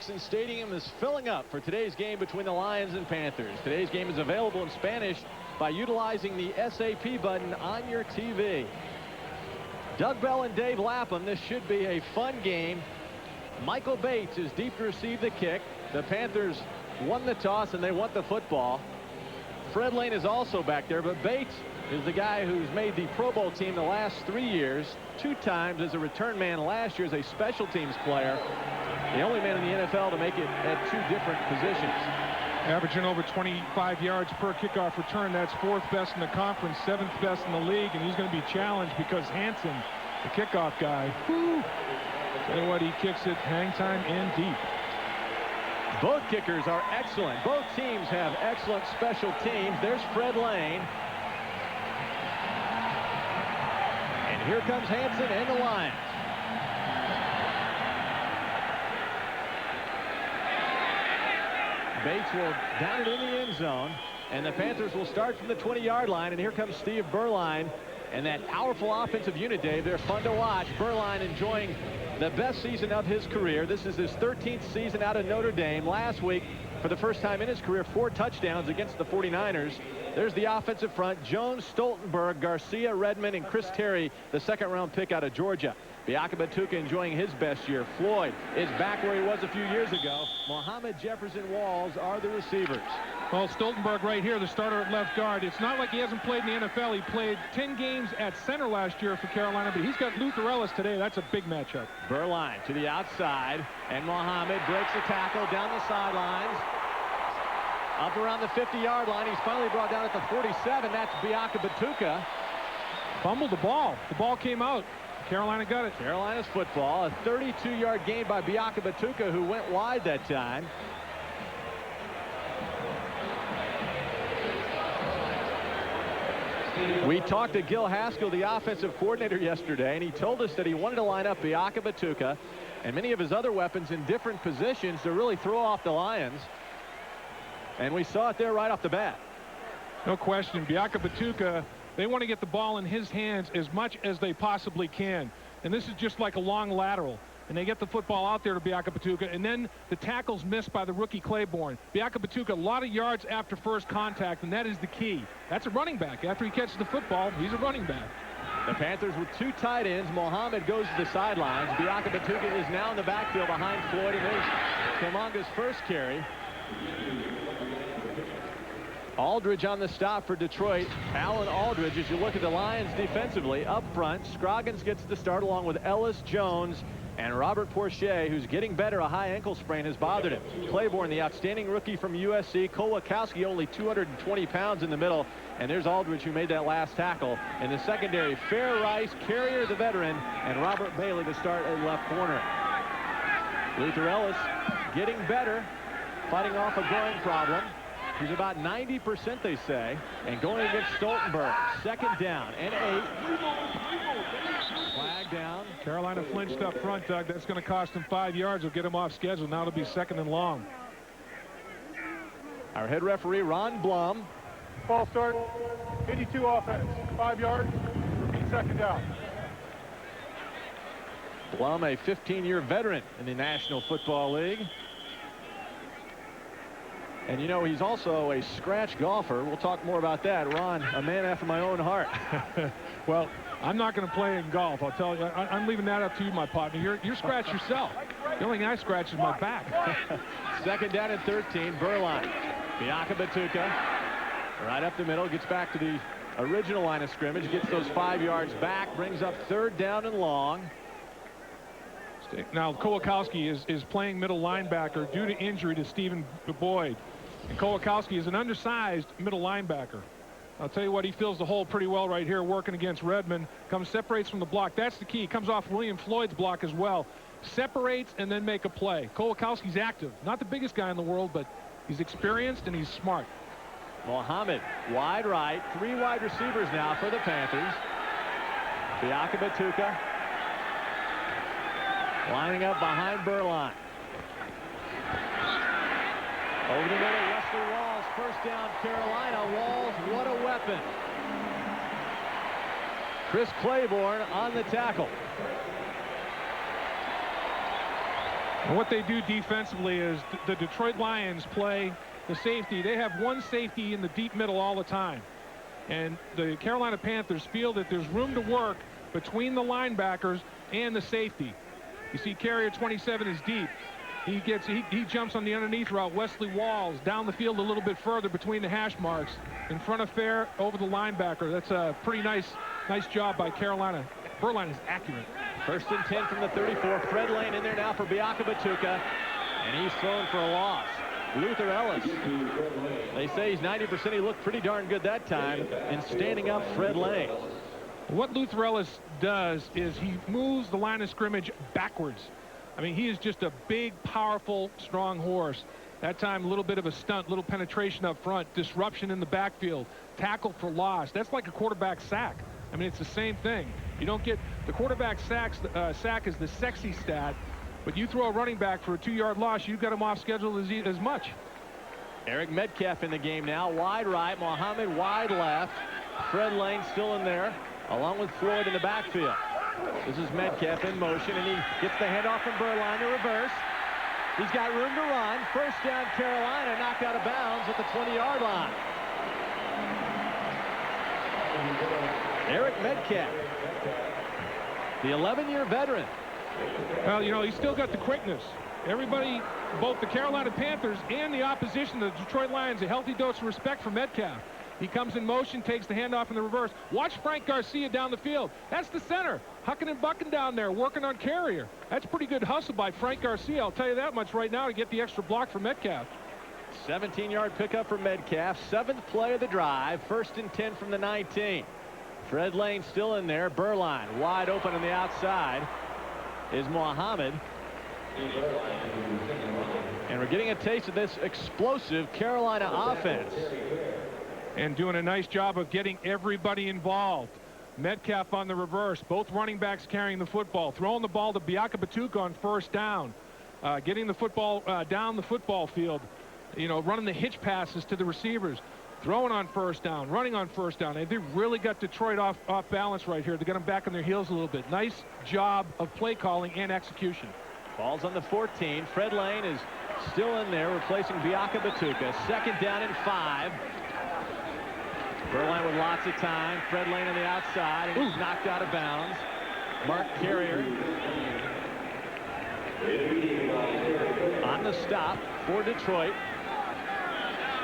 Stadium is filling up for today's game between the Lions and Panthers. Today's game is available in Spanish by utilizing the SAP button on your TV. Doug Bell and Dave Lapham, this should be a fun game. Michael Bates is deep to receive the kick. The Panthers won the toss and they want the football. Fred Lane is also back there, but Bates is the guy who's made the Pro Bowl team the last 3 years, 2 times as a return man last year as a special teams player. The only man in the NFL to make it at 2 different positions. Averaging over 25 yards per kickoff return. That's 4th best in the conference, 7th best in the league, and he's going to be challenged because Hansen, the kickoff guy, tell you what, he kicks it hang time and deep. Both kickers are excellent. Both teams have excellent special teams. There's Fred Lane. And here comes Hansen and the Lions. Bates will down it in the end zone, and the Panthers will start from the 20-yard line. And here comes Steve Berline and that powerful offensive unit, Dave. They're fun to watch. Berline enjoying the best season of his career. This is his 13th season out of Notre Dame. Last week, for the first time in his career, 4 touchdowns against the 49ers. There's the offensive front: Jones, Stoltenberg, Garcia, Redmond, and Chris Terry, the 2nd-round pick out of Georgia. Biaka Batuka enjoying his best year. Floyd is back where he was a few years ago. Mohammed, Jefferson, Walls are the receivers. Well, Stoltenberg right here, the starter at left guard. It's not like he hasn't played in the NFL. He played 10 games at center last year for Carolina, but he's got Luther Ellis today. That's a big matchup. Berline to the outside, and Mohammed breaks the tackle down the sidelines. Up around the 50-yard line. He's finally brought down at the 47. That's Biaka Batuka. Fumbled the ball. The ball came out. Carolina got it. Carolina's football. A 32-yard gain by Biaka Batuka, who went wide that time. We talked to Gil Haskell, the offensive coordinator, yesterday, and he told us that he wanted to line up Biaka Batuka and many of his other weapons in different positions to really throw off the Lions. And we saw it there right off the bat. No question. Biaka Batuka, they want to get the ball in his hands as much as they possibly can. And this is just like a long lateral. And they get the football out there to Biaka Batuka, and then the tackle's missed by the rookie Claiborne. Biaka Batuka, a lot of yards after first contact, and that is the key. That's a running back. After he catches the football, he's a running back. The Panthers with 2 tight ends. Mohammed goes to the sidelines. Biaka Batuka is now in the backfield behind Floyd, and there's Kamanga's first carry. Aldridge on the stop for Detroit. Alan Aldridge, as you look at the Lions defensively, up front, Scroggins gets the start along with Ellis, Jones, and Robert Porcher, who's getting better. A high ankle sprain has bothered him. Claiborne, the outstanding rookie from USC. Kowalkowski, only 220 pounds in the middle. And there's Aldridge, who made that last tackle. In the secondary, Fair Rice, Carrier, the veteran, and Robert Bailey to start at left corner. Luther Ellis getting better, fighting off a groin problem. He's about 90%, they say, and going against Stoltenberg. 2nd down and 8. Flag down. Carolina flinched up front, Doug. That's going to cost him 5 yards. Will get him off schedule. Now it'll be 2nd and long. Our head referee, Ron Blum. Ball start, 82 offense, 5 yards, repeat 2nd down. Blum, a 15-year veteran in the National Football League. And, you know, he's also a scratch golfer. We'll talk more about that. Ron, a man after my own heart. Well, I'm not going to play in golf. I'll tell you. I'm leaving that up to you, my partner. You're scratch yourself. The only thing I scratch is my back. 2nd down and 13. Berline. Biaka Batuka right up the middle. Gets back to the original line of scrimmage. Gets those 5 yards back. Brings up 3rd down and long. Now, Kowalkowski is playing middle linebacker due to injury to Stephen Boyd. And Kowalkowski is an undersized middle linebacker. I'll tell you what, he fills the hole pretty well right here, working against Redmond. Separates from the block. That's the key. Comes off William Floyd's block as well. Separates and then make a play. Kowalkowski's active. Not the biggest guy in the world, but he's experienced and he's smart. Mohammed, wide right. 3 wide receivers now for the Panthers. Biaka Batuka lining up behind Berline. Over the middle, Wesley Walls, 1st down, Carolina. Walls, what a weapon. Chris Claiborne on the tackle. And what they do defensively is the Detroit Lions play the safety. They have one safety in the deep middle all the time. And the Carolina Panthers feel that there's room to work between the linebackers and the safety. You see Carrier 27 is deep. He jumps on the underneath route. Wesley Walls down the field a little bit further between the hash marks. In front of Fair over the linebacker. That's a pretty nice job by Carolina. Berline is accurate. 1st and 10 from the 34. Fred Lane in there now for Biaka Batuka. And he's thrown for a loss. Luther Ellis. They say he's 90%. He looked pretty darn good that time. And standing up Fred Lane. What Luther Ellis does is he moves the line of scrimmage backwards. I mean, he is just a big, powerful, strong horse. That time, a little bit of a stunt, little penetration up front, disruption in the backfield, tackle for loss. That's like a quarterback sack. I mean, it's the same thing. You don't get the quarterback sack is the sexy stat, but you throw a running back for a 2-yard loss, you've got him off schedule as much. Eric Metcalf in the game now. Wide right, Mohammed wide left. Fred Lane still in there, along with Floyd in the backfield. This is Metcalf in motion, and he gets the handoff from Berline to reverse. He's got room to run. 1st down Carolina, knocked out of bounds at the 20-yard line. Eric Metcalf, the 11-year veteran. Well, you know, he's still got the quickness. Everybody, both the Carolina Panthers and the opposition, the Detroit Lions, a healthy dose of respect for Metcalf. He comes in motion, takes the handoff in the reverse. Watch Frank Garcia down the field. That's the center. Hucking and bucking down there, working on Carrier. That's pretty good hustle by Frank Garcia. I'll tell you that much right now to get the extra block for Metcalf. 17-yard pickup for Metcalf. 7th play of the drive. 1st and 10 from the 19. Fred Lane still in there. Berline wide open on the outside is Mohammed. And we're getting a taste of this explosive Carolina offense. And doing a nice job of getting everybody involved. Metcalf on the reverse. Both running backs carrying the football. Throwing the ball to Biaka Batuka on 1st down. Getting the football down the football field. You know, running the hitch passes to the receivers. Throwing on 1st down. Running on 1st down. And they really got Detroit off balance right here. They got them back on their heels a little bit. Nice job of play calling and execution. Ball's on the 14. Fred Lane is still in there, replacing Biaka Batuka. 2nd down and 5. Berline with lots of time. Fred Lane on the outside, and he's knocked out of bounds. Mark Carrier on the stop for Detroit.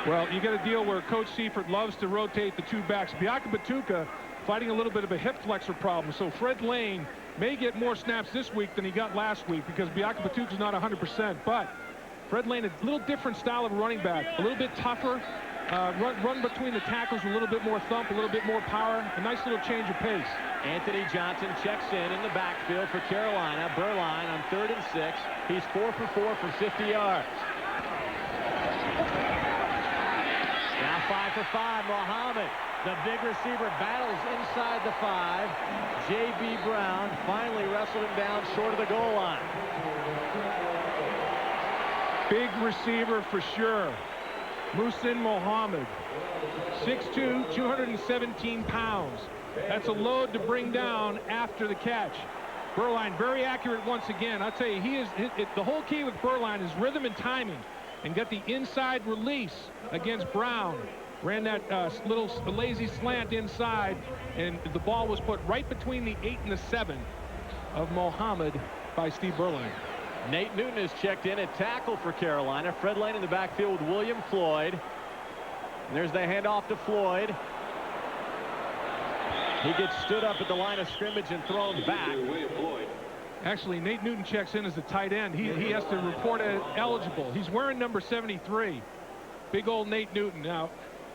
Well, you got a deal where Coach Seifert loves to rotate the 2 backs. Biaka Batuka fighting a little bit of a hip flexor problem, so Fred Lane may get more snaps this week than he got last week because Biaka Batuka's not 100%, but Fred Lane, a little different style of running back, a little bit tougher. Run between the tackles, a little bit more thump, a little bit more power, a nice little change of pace. Anthony Johnson checks in the backfield for Carolina. Berline on 3rd and 6. He's 4 for 4 for 50 yards. Now 5 for 5, Mohammed. The big receiver battles inside the 5. J.B. Brown finally wrestled him down short of the goal line. Big receiver for sure. Muhsin Mohammed, 6'2", 217 pounds. That's a load to bring down after the catch. Berline very accurate once again. I'll tell you, the whole key with Berline is rhythm and timing, and get the inside release against Brown. Ran that little lazy slant inside, and the ball was put right between the 8 and the 7 of Mohammed by Steve Berline. Nate Newton has checked in at tackle for Carolina. Fred Lane in the backfield with William Floyd. And there's the handoff to Floyd. He gets stood up at the line of scrimmage and thrown back. Actually, Nate Newton checks in as a tight end. He has to report as eligible. He's wearing number 73. Big old Nate Newton. Now,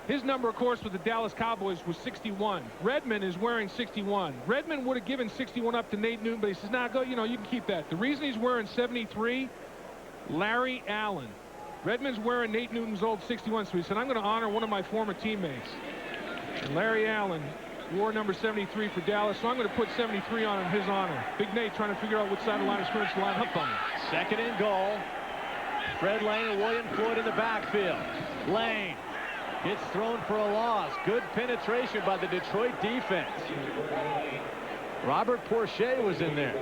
his number, of course, with the Dallas Cowboys was 61. Redmond is wearing 61. Redmond would have given 61 up to Nate Newton, but he says, nah, go, you know, you can keep that. The reason he's wearing 73, Larry Allen. Redmond's wearing Nate Newton's old 61, so he said, I'm going to honor one of my former teammates. And Larry Allen wore number 73 for Dallas, so I'm going to put 73 on in his honor. Big Nate trying to figure out which side of the line of scrimmage to line up on. 2nd and goal. Fred Lane and William Floyd in the backfield. Lane gets thrown for a loss. Good penetration by the Detroit defense. Robert Porcher was in there.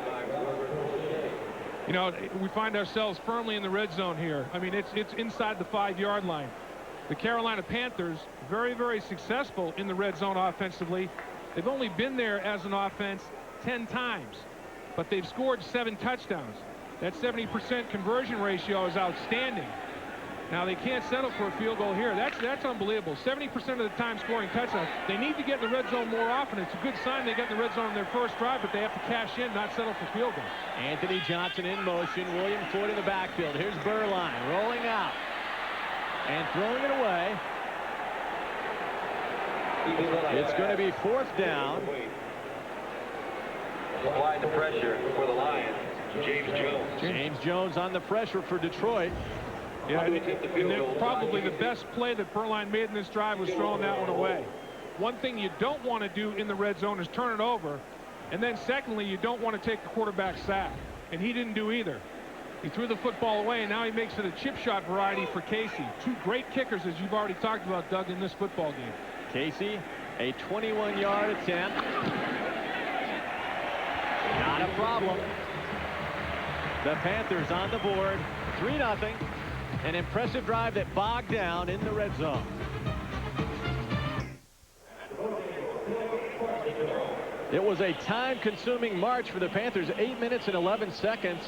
You know, we find ourselves firmly in the red zone here. I mean, it's inside the 5-yard line. The Carolina Panthers, very, very successful in the red zone offensively. They've only been there as an offense 10 times, but they've scored 7 touchdowns. That 70% conversion ratio is outstanding. Now, they can't settle for a field goal here. That's unbelievable. 70% of the time scoring touchdowns. They need to get in the red zone more often. It's a good sign they get in the red zone on their first drive, but they have to cash in, not settle for field goals. Anthony Johnson in motion. William Ford in the backfield. Here's Burline rolling out and throwing it away. It's going to be 4th down. Applying the pressure for the Lions, James Jones. James Jones on the pressure for Detroit. Yeah, and probably the best play that Burline made in this drive was throwing that one away. One thing you don't want to do in the red zone is turn it over. And then secondly, you don't want to take the quarterback sack. And he didn't do either. He threw the football away, and now he makes it a chip shot variety for Casey. 2 great kickers, as you've already talked about, Doug, in this football game. Casey, a 21-yard attempt. Not a problem. The Panthers on the board, 3-0. An impressive drive that bogged down in the red zone. It was a time-consuming march for the Panthers, 8 minutes and 11 seconds.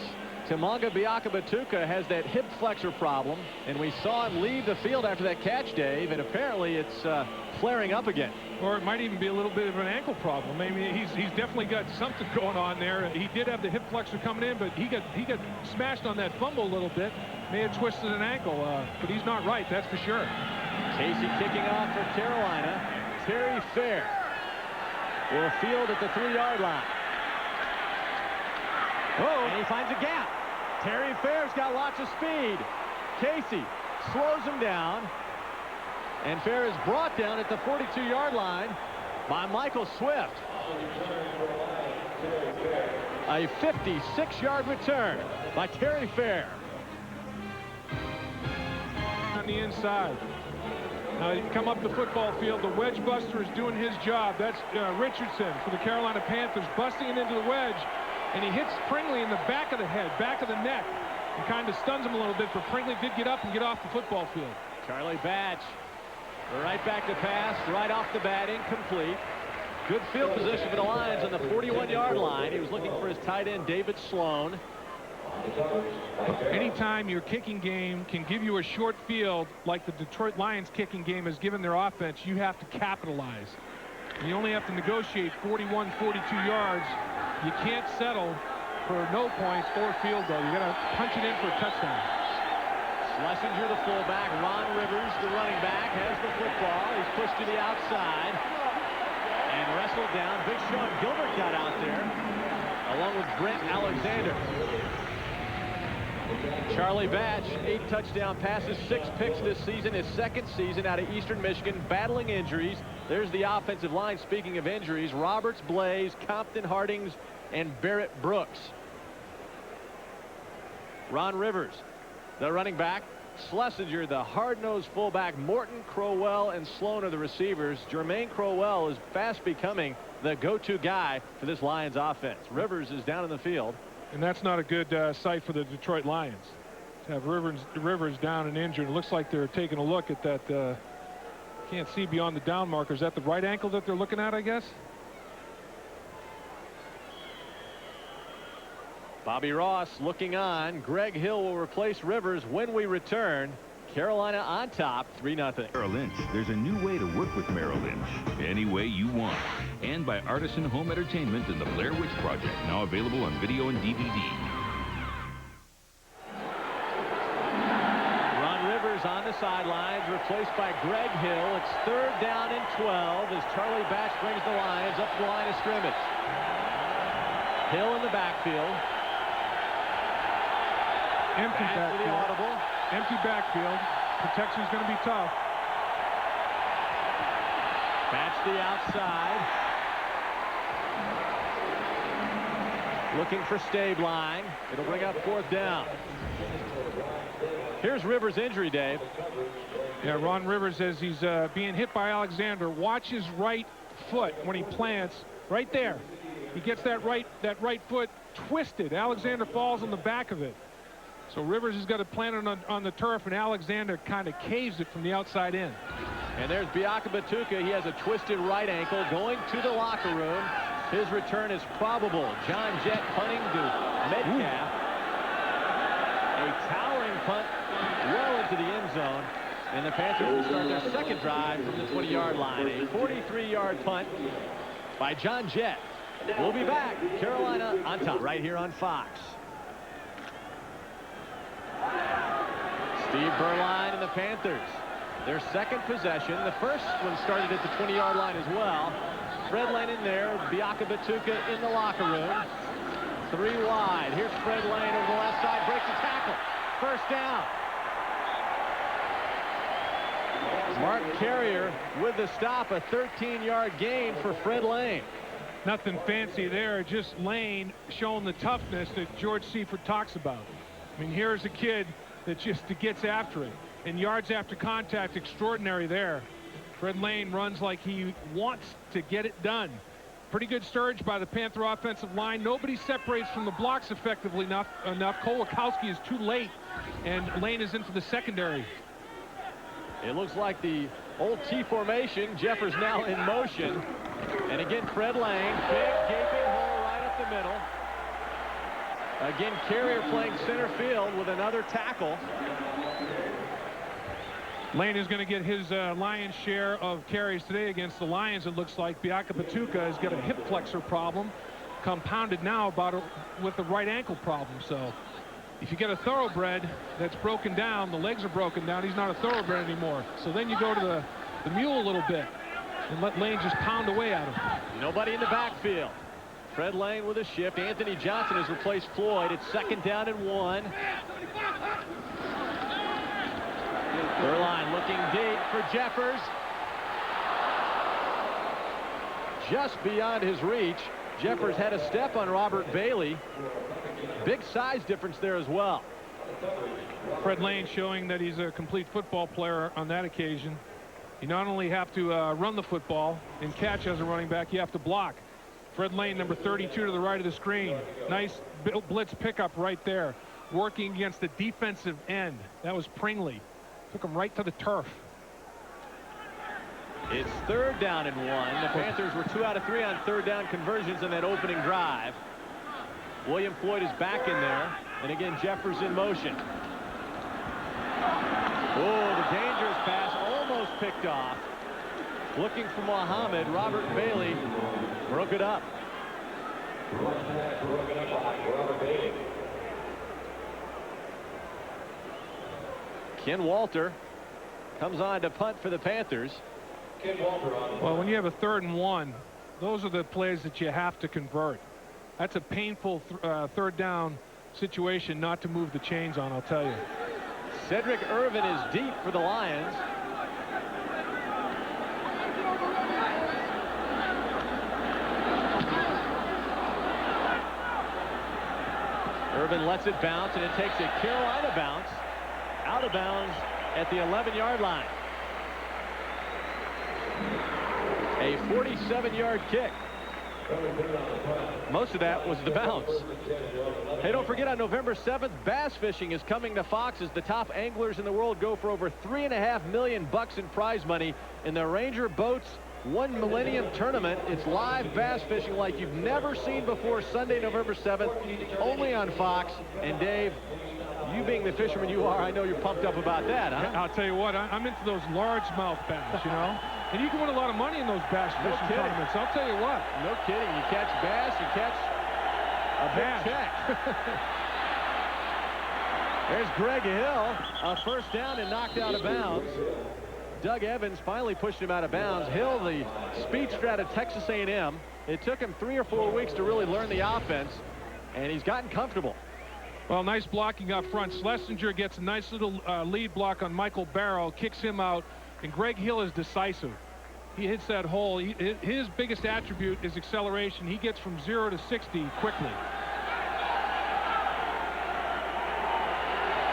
Tamonga Biaka-Batuka has that hip flexor problem, and we saw him leave the field after that catch, Dave, and apparently it's flaring up again. Or it might even be a little bit of an ankle problem. I mean, he's definitely got something going on there. He did have the hip flexor coming in, but he got smashed on that fumble a little bit. May have twisted an ankle, but he's not right, that's for sure. Casey kicking off for Carolina. Terry Fair will field at the 3-yard line. Oh, and he finds a gap. Terry Fair's got lots of speed. Casey slows him down. And Fair is brought down at the 42-yard line by Michael Swift. A 56-yard return by Terry Fair. On the inside. Now you come up the football field. The wedge buster is doing his job. That's Richardson for the Carolina Panthers, busting it into the wedge. And he hits Pringley in the back of the head, back of the neck, and kind of stuns him a little bit, but Pringley did get up and get off the football field. Charlie Batch, right back to pass, right off the bat, incomplete. Good field position for the Lions on the 41-yard line. He was looking for his tight end, David Sloan. Anytime your kicking game can give you a short field like the Detroit Lions kicking game has given their offense, you have to capitalize. You only have to negotiate 41, 42 yards. You can't settle for no points or field goal. You got to punch it in for a touchdown. Schlesinger, the fullback. Ron Rivers, the running back, has the football. He's pushed to the outside and wrestled down. Big Sean Gilbert got out there, along with Brent Alexander. Charlie Batch, 8 touchdown passes, 6 picks this season, his 2nd season out of Eastern Michigan, battling injuries. There's the offensive line. Speaking of injuries, Roberts, Blaze, Compton, Hardings, and Barrett Brooks. Ron Rivers, the running back. Schlesinger, the hard-nosed fullback. Morton, Crowell, and Sloan are the receivers. Jermaine Crowell is fast becoming the go-to guy for this Lions offense. Rivers is down in the field. And that's not a good sight for the Detroit Lions. To have Rivers down and injured. It looks like they're taking a look at that. Can't see beyond the down marker. Is that the right ankle that they're looking at, I guess? Bobby Ross looking on. Greg Hill will replace Rivers when we return. Carolina on top, 3-0. Merrill Lynch. There's a new way to work with Merrill Lynch. Any way you want. And by Artisan Home Entertainment and the Blair Witch Project. Now available on video and DVD. Ron Rivers on the sidelines, replaced by Greg Hill. It's 3rd down and 12 as Charlie Batch brings the Lions up the line of scrimmage. Hill in the backfield. Empty Back to the backfield. audible. Empty backfield. Protection's going to be tough. Batch the outside. Looking for Stabline. It'll bring up 4th down. Here's Rivers' injury, Dave. Yeah, Ron Rivers, as he's being hit by Alexander, watch his right foot when he plants right there. He gets that right foot twisted. Alexander falls on the back of it. So Rivers has got to plant it on the turf, and Alexander kind of caves it from the outside in. And there's Biaka Batuka. He has a twisted right ankle going to the locker room. His return is probable. John Jett punting to Metcalf. A towering punt well into the end zone. And the Panthers will start their second drive from the 20-yard line. A 43-yard punt by John Jett. We'll be back. Carolina on top right here on Fox. Steve Berline and the Panthers. Their second possession. The first one started at the 20-yard line as well. Fred Lane in there. Biaka Batuka in the locker room. 3 wide. Here's Fred Lane over the left side. Breaks the tackle. First down. Mark Carrier with the stop. A 13-yard gain for Fred Lane. Nothing fancy there. Just Lane showing the toughness that George Seifert talks about. I mean, here's a kid that just gets after it. And yards after contact, extraordinary there. Fred Lane runs like he wants to get it done. Pretty good surge by the Panther offensive line. Nobody separates from the blocks effectively enough. Kowalkowski is too late, and Lane is into the secondary. It looks like the old T formation. Jeffers now in motion. And again, Fred Lane, big gaping hole right up the middle. Again, Carrier playing center field with another tackle. Lane is going to get his lion's share of carries today against the Lions. It looks like Biaka Batuka has got a hip flexor problem, compounded now with the right ankle problem. So if you get a thoroughbred that's broken down, the legs are broken down, he's not a thoroughbred anymore. So then you go to the mule a little bit and let Lane just pound away at him. Nobody in the backfield. Fred Lane with a shift. Anthony Johnson has replaced Floyd. It's 2nd down and 1. Berline looking deep for Jeffers. Just beyond his reach. Jeffers had a step on Robert Bailey. Big size difference there as well. Fred Lane showing that he's a complete football player on that occasion. You not only have to run the football and catch as a running back, you have to block. Fred Lane, number 32 to the right of the screen. Nice blitz pickup right there. Working against the defensive end. That was Pringley. Took him right to the turf. It's 3rd down and 1. The Panthers were 2 out of 3 on 3rd down conversions in that opening drive. William Floyd is back in there. And again, Jeffers in motion. Oh, the dangerous pass almost picked off. Looking for Muhammad. Robert Bailey broke it up. Ken Walter comes on to punt for the Panthers. Well, when you have a 3rd and 1, those are the plays that you have to convert. That's a painful 3rd down situation not to move the chains on, I'll tell you. Cedric Irvin is deep for the Lions. Irvin lets it bounce, and it takes a Carolina bounce out of bounds at the 11-yard line. A 47-yard kick. Most of that was the bounce. Hey, don't forget, on November 7th, bass fishing is coming to Fox as the top anglers in the world go for over $3.5 million in prize money in the Ranger Boats 1 Millennium Tournament. It's live bass fishing like you've never seen before. Sunday, November 7th, only on Fox. And Dave, you being the fisherman you are, I know you're pumped up about that, huh? I'll tell you what, I'm into those largemouth bass, you know. And you can win a lot of money in those bass fishing tournaments. I'll tell you what. No kidding. You catch bass, you catch a big check. There's Greg Hill. A first down and knocked out of bounds. Doug Evans finally pushed him out of bounds. Hill, the speedster out of Texas A&M. It took him 3 or 4 weeks to really learn the offense, and he's gotten comfortable. Well, nice blocking up front. Schlesinger gets a nice little lead block on Michael Barrow, kicks him out, and Greg Hill is decisive. He hits that hole. His biggest attribute is acceleration. He gets from 0 to 60 quickly.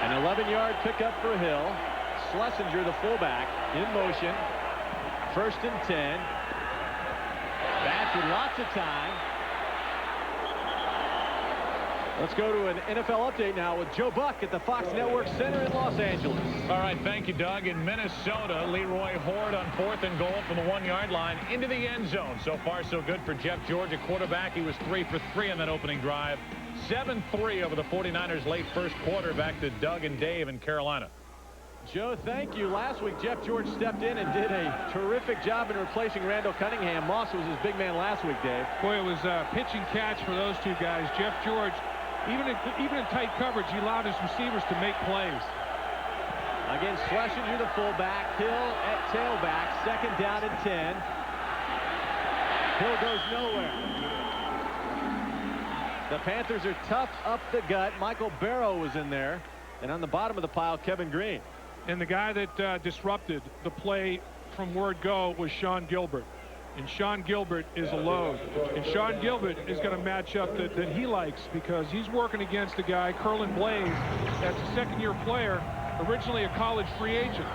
An 11-yard pickup for Hill. Schlesinger, the fullback, in motion. 1st and 10. Back with lots of time. Let's go to an NFL update now with Joe Buck at the Fox Network Center in Los Angeles. All right, thank you, Doug. In Minnesota, Leroy Horde on 4th and goal from the 1-yard line into the end zone. So far, so good for Jeff George, a quarterback. He was 3 for 3 on that opening drive. 7-3 over the 49ers late first quarter. Back to Doug and Dave in Carolina. Joe, thank you. Last week, Jeff George stepped in and did a terrific job in replacing Randall Cunningham. Moss was his big man last week, Dave. Boy, it was pitch and catch for those two guys. Jeff George, even in tight coverage, he allowed his receivers to make plays. Again, Schlesinger, the fullback. Hill at tailback. 2nd down and 10. Hill goes nowhere. The Panthers are tough up the gut. Michael Barrow was in there. And on the bottom of the pile, Kevin Green. And the guy that disrupted the play from word go was Sean Gilbert. And Sean Gilbert is a load. And Sean Gilbert is going to match up that he likes, because he's working against a guy, Curlin Blaze, that's a 2nd-year player, originally a college free agent.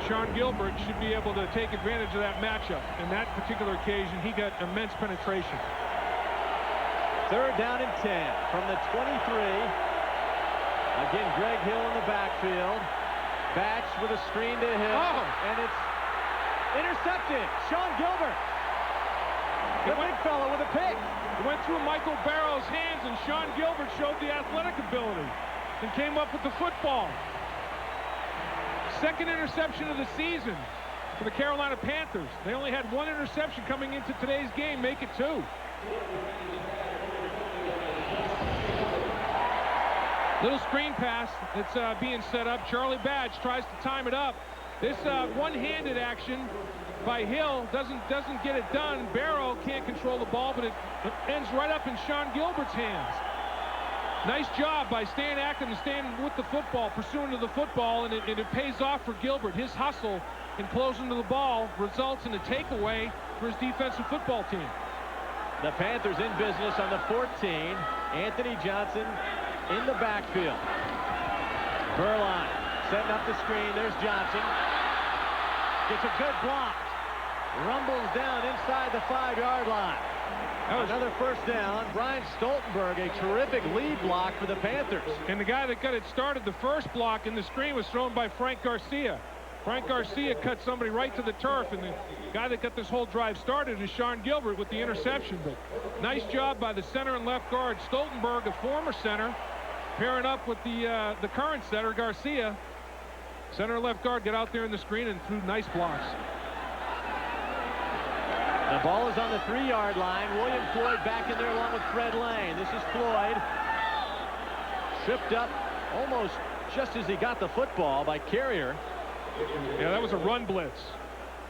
Sean Gilbert should be able to take advantage of that matchup. In that particular occasion, he got immense penetration. 3rd down and 10 from the 23. Again, Greg Hill in the backfield. Batch with a screen to Hill. And it's intercepted. Sean Gilbert. The big fellow with a pick. It went through Michael Barrow's hands, and Sean Gilbert showed the athletic ability and came up with the football. 2nd interception of the season for the Carolina Panthers. They only had 1 interception coming into today's game, make it 2. Little screen pass that's being set up. Charlie Badge tries to time it up. This one-handed action by Hill doesn't get it done. Barrow can't control the ball, but it ends right up in Sean Gilbert's hands. Nice job by staying active and staying with the football, pursuing to the football, and it pays off for Gilbert. His hustle in closing to the ball results in a takeaway for his defensive football team. The Panthers in business on the 14. Anthony Johnson in the backfield. Burline setting up the screen. There's Johnson. Gets a good block. Rumbles down inside the 5-yard line. Another first down. Brian Stoltenberg, a terrific lead block for the Panthers. And the guy that got it started, the first block in the screen, was thrown by Frank Garcia. Frank Garcia cut somebody right to the turf, and the guy that got this whole drive started is Sean Gilbert with the interception. But nice job by the center and left guard. Stoltenberg, a former center, pairing up with the current center, Garcia. Center and left guard get out there in the screen and threw nice blocks. The ball is on the 3-yard line. William Floyd back in there along with Fred Lane. This is Floyd. Tripped up almost just as he got the football by Carrier. Yeah, that was a run blitz.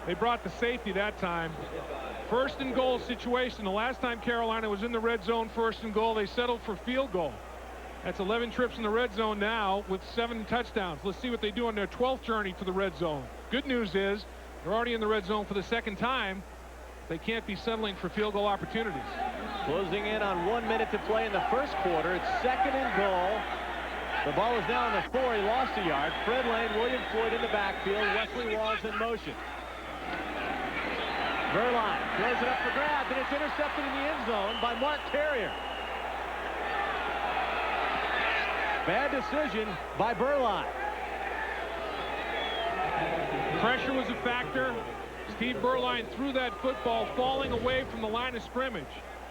They brought the safety that time. 1st and goal situation. The last time Carolina was in the red zone, 1st and goal, they settled for field goal. That's 11 trips in the red zone now with 7 touchdowns. Let's see what they do on their 12th journey to the red zone. Good news is they're already in the red zone for the 2nd time. They can't be settling for field goal opportunities. Closing in on 1 minute to play in the first quarter. It's 2nd and goal. The ball is now on the 4. He lost a yard. Fred Lane, William Floyd in the backfield. Wesley Walls in motion. Burline throws it up for grabs, and it's intercepted in the end zone by Mark Carrier. Bad decision by Burline. Pressure was a factor. Steve Burline threw that football falling away from the line of scrimmage.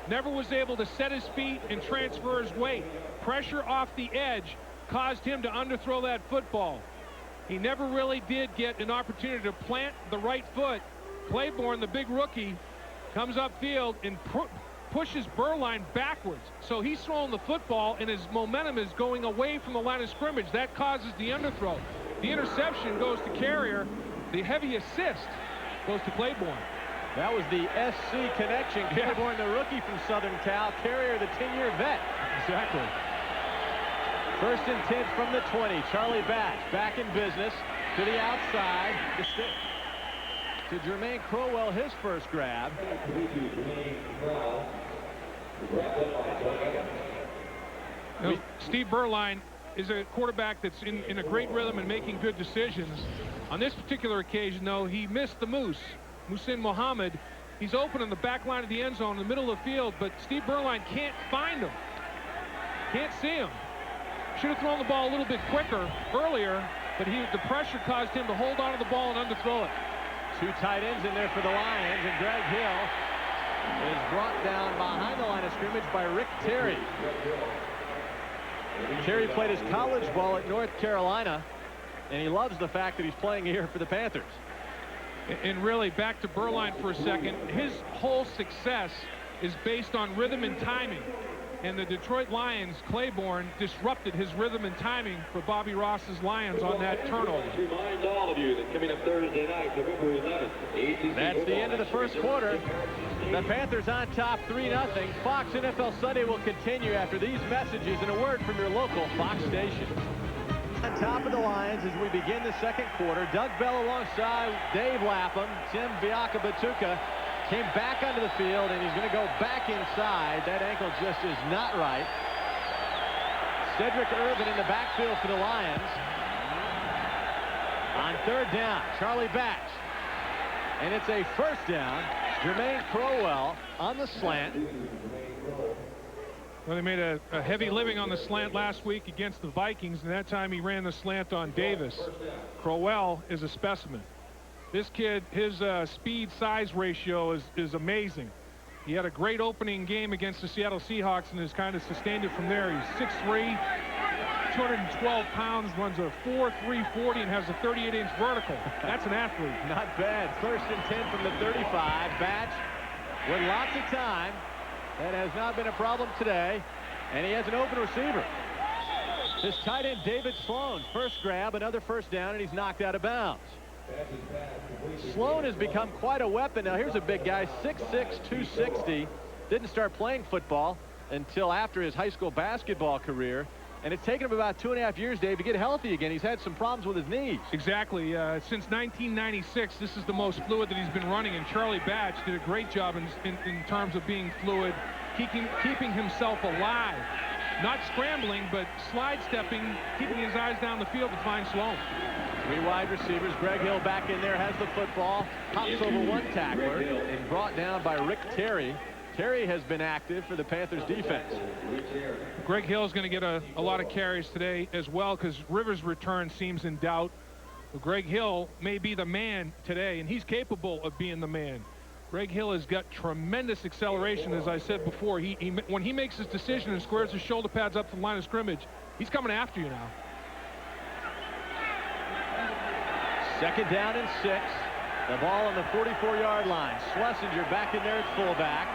Never was able to set his feet and transfer his weight. Pressure off the edge caused him to underthrow that football. He never really did get an opportunity to plant the right foot. Claiborne, the big rookie, comes upfield and pushes Burline backwards. So he's throwing the football, and his momentum is going away from the line of scrimmage. That causes the underthrow. The interception goes to Carrier. The heavy assist goes to Claiborne. That was the SC connection. Yeah. Claiborne, the rookie from Southern Cal. Carrier, the 10-year vet. Exactly. 1st and 10 from the 20. Charlie Batch back in business to the outside. To Jermaine Crowell, his first grab. Steve Burline is a quarterback that's in a great rhythm and making good decisions. On this particular occasion, though, he missed the Moose. Muhsin Muhammad. He's open in the back line of the end zone in the middle of the field, but Steve Burline can't find him. Can't see him. Should have thrown the ball a little bit quicker earlier, but the pressure caused him to hold on to the ball and underthrow it. Two tight ends in there for the Lions, and Greg Hill is brought down behind the line of scrimmage by Rick Terry. Terry played his college ball at North Carolina, and he loves the fact that he's playing here for the Panthers. And really, back to Berline for a second, his whole success is based on rhythm and timing. And the Detroit Lions, Claiborne, disrupted his rhythm and timing for Bobby Ross's Lions on that turnover. Remind all of you that coming up Thursday night, November 11th. That's the end of the first quarter. The Panthers on top 3-0. Fox NFL Sunday will continue after these messages and a word from your local Fox station. On top of the Lions as we begin the second quarter, Doug Bell alongside Dave Lapham, Tim Biakabatuka came back onto the field, and he's going to go back inside. That ankle just is not right. Cedric Irvin in the backfield for the Lions. On third down, Charlie Batch. And it's a first down. Jermaine Crowell on the slant. Well, they made a heavy living on the slant last week against the Vikings, and that time he ran the slant on Davis. Crowell is a specimen. This kid, his speed-size ratio is amazing. He had a great opening game against the Seattle Seahawks and has kind of sustained it from there. He's 6'3", 212 pounds, runs a 4.3 40 and has a 38-inch vertical. That's an athlete. Not bad. First and 10 from the 35. Batch with lots of time. That has not been a problem today. And he has an open receiver. His tight end, David Sloan, first grab, another first down, and he's knocked out of bounds. Sloan has become quite a weapon. Now here's a big guy, 6'6", 260. Didn't start playing football until after his high school basketball career. And it's taken him about 2.5 years, Dave, to get healthy again. He's had some problems with his knees. Exactly. Since 1996, this is the most fluid that he's been running. And Charlie Batch did a great job in terms of being fluid, keeping himself alive. Not scrambling, but slide stepping, keeping his eyes down the field to find Sloan. Three wide receivers. Greg Hill back in there, has the football, hops over one tackler, and brought down by Rick Terry. Terry has been active for the Panthers defense. Greg Hill is going to get a lot of carries today as well because Rivers' return seems in doubt. Well, Greg Hill may be the man today, and he's capable of being the man. Greg Hill has got tremendous acceleration, as I said before. When he makes his decision and squares his shoulder pads up to the line of scrimmage, he's coming after you now. Second down and 6. The ball on the 44-yard line. Schlesinger back in there at fullback.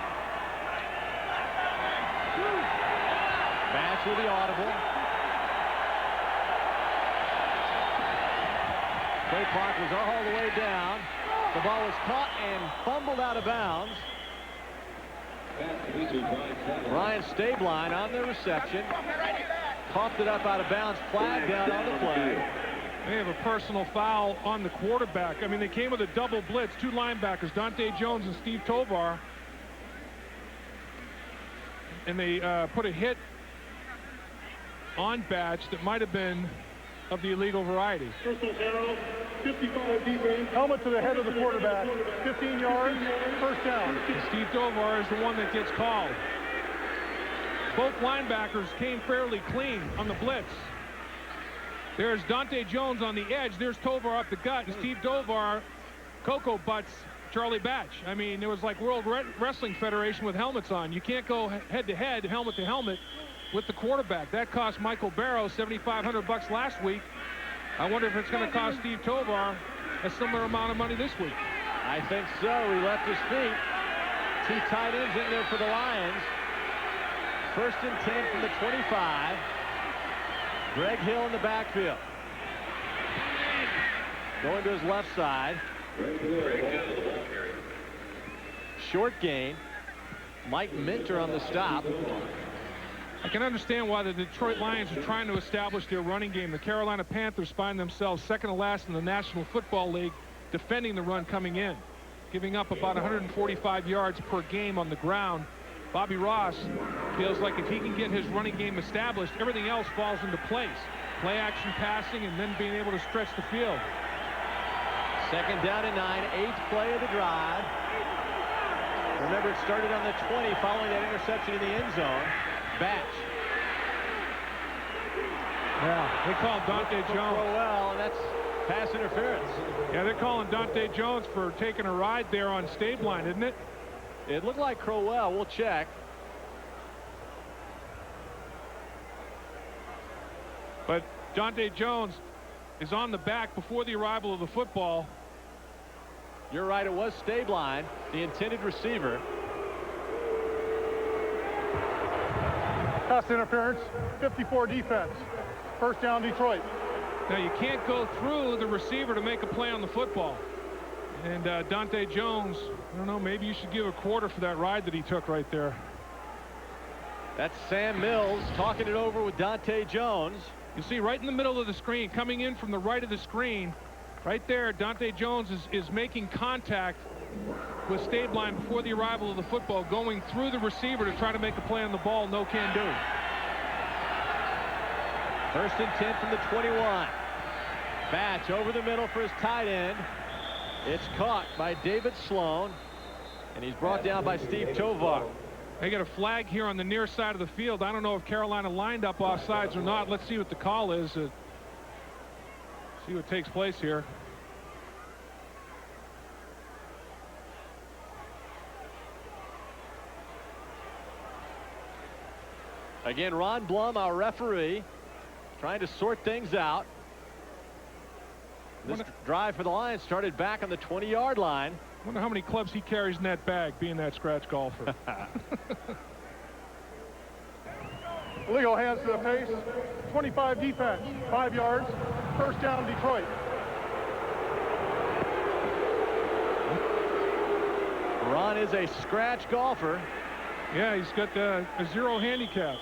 Batch with the audible. Play clock was all the way down. The ball was caught and fumbled out of bounds. Ryan Stabline on the reception. Coughed it up out of bounds. Flag down on the play. They have a personal foul on the quarterback. I mean, they came with a double blitz. Two linebackers, Dante Jones and Steve Tovar. And they put a hit on Batch that might have been of the illegal variety. Personal foul, 55 defense. Helmet to the head of the quarterback. 15 yards, first down. And Steve Tovar is the one that gets called. Both linebackers came fairly clean on the blitz. There's Dante Jones on the edge. There's Tovar up the gut. And Steve Tovar Coco butts Charlie Batch. I mean, it was like World Wrestling Federation with helmets on. You can't go head-to-head, helmet to helmet with the quarterback. That cost Michael Barrow $7,500 last week. I wonder if it's going to cost Steve Tovar a similar amount of money this week. I think so. He left his feet. Two tight ends in there for the Lions. First and 10 from the 25. Greg Hill in the backfield. Going to his left side. Short gain. Mike Minter on the stop. I can understand why the Detroit Lions are trying to establish their running game. The Carolina Panthers find themselves second to last in the National Football League defending the run coming in, giving up about 145 yards per game on the ground. Bobby Ross feels like if he can get his running game established, everything else falls into place. Play action passing and then being able to stretch the field. Second down and 9, 8th play of the drive. Remember, it started on the 20 following that interception in the end zone. Batch Yeah, they called Dante Jones. Well, and that's pass interference. Yeah, they're calling Dante Jones for taking a ride there on Stabline, isn't it? It looked like Crowell. We'll check. But Dante Jones is on the back before the arrival of the football. You're right, it was Stabline, the intended receiver. Pass interference, 54 defense. First down, Detroit. Now, you can't go through the receiver to make a play on the football. And Dante Jones, I don't know, maybe you should give a quarter for that ride that he took right there. That's Sam Mills talking it over with Dante Jones. You see right in the middle of the screen, coming in from the right of the screen, right there, Dante Jones is making contact with Stabline before the arrival of the football, going through the receiver to try to make a play on the ball. No can do. First and 10 from the 21. Batch over the middle for his tight end. It's caught by David Sloan, and he's brought down by Steve Tovar. They got a flag here on the near side of the field. I don't know if Carolina lined up offsides or not. Let's see what the call is. See what takes place here. Again, Ron Blum, our referee, trying to sort things out. This drive for the Lions started back on the 20-yard line. Wonder how many clubs he carries in that bag, being that scratch golfer. Legal hands to the face. 25 defense, 5 yards. First down, Detroit. Ron is a scratch golfer. Yeah, he's got a 0 handicap.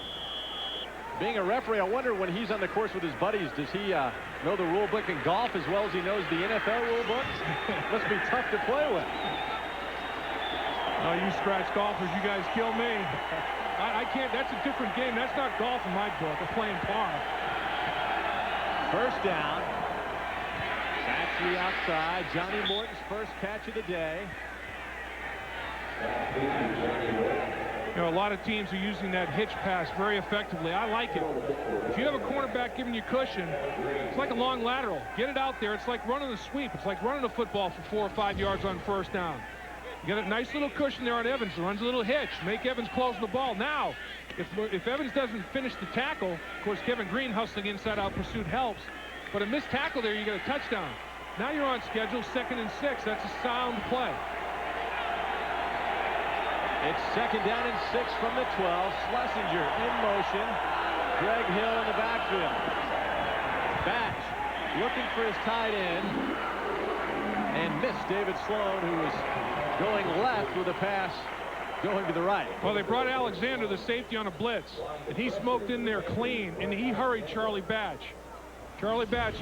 Being a referee, I wonder when he's on the course with his buddies, does he know the rule book in golf as well as he knows the NFL rule book? Must be tough to play with. Oh, you scratch golfers, you guys kill me. I can't. That's a different game. That's not golf in my book. We're playing par. First down. Back to the outside. Johnny Morton's first catch of the day. You know, a lot of teams are using that hitch pass very effectively. I like it. If you have a cornerback giving you cushion, it's like a long lateral. Get it out there. It's like running a sweep. It's like running a football for 4 or 5 yards on first down. You got a nice little cushion there on Evans. Runs a little hitch. Make Evans close the ball. Now, if Evans doesn't finish the tackle, of course, Kevin Green hustling inside out pursuit helps. But a missed tackle there, you get a touchdown. Now you're on schedule, 2nd and 6. That's a sound play. It's 2nd down and 6 from the 12. Schlesinger in motion. Greg Hill in the backfield. Batch looking for his tight end. And missed David Sloan, who was going left with a pass going to the right. Well, they brought Alexander, the safety, on a blitz. And he smoked in there clean. And he hurried Charlie Batch. Charlie Batch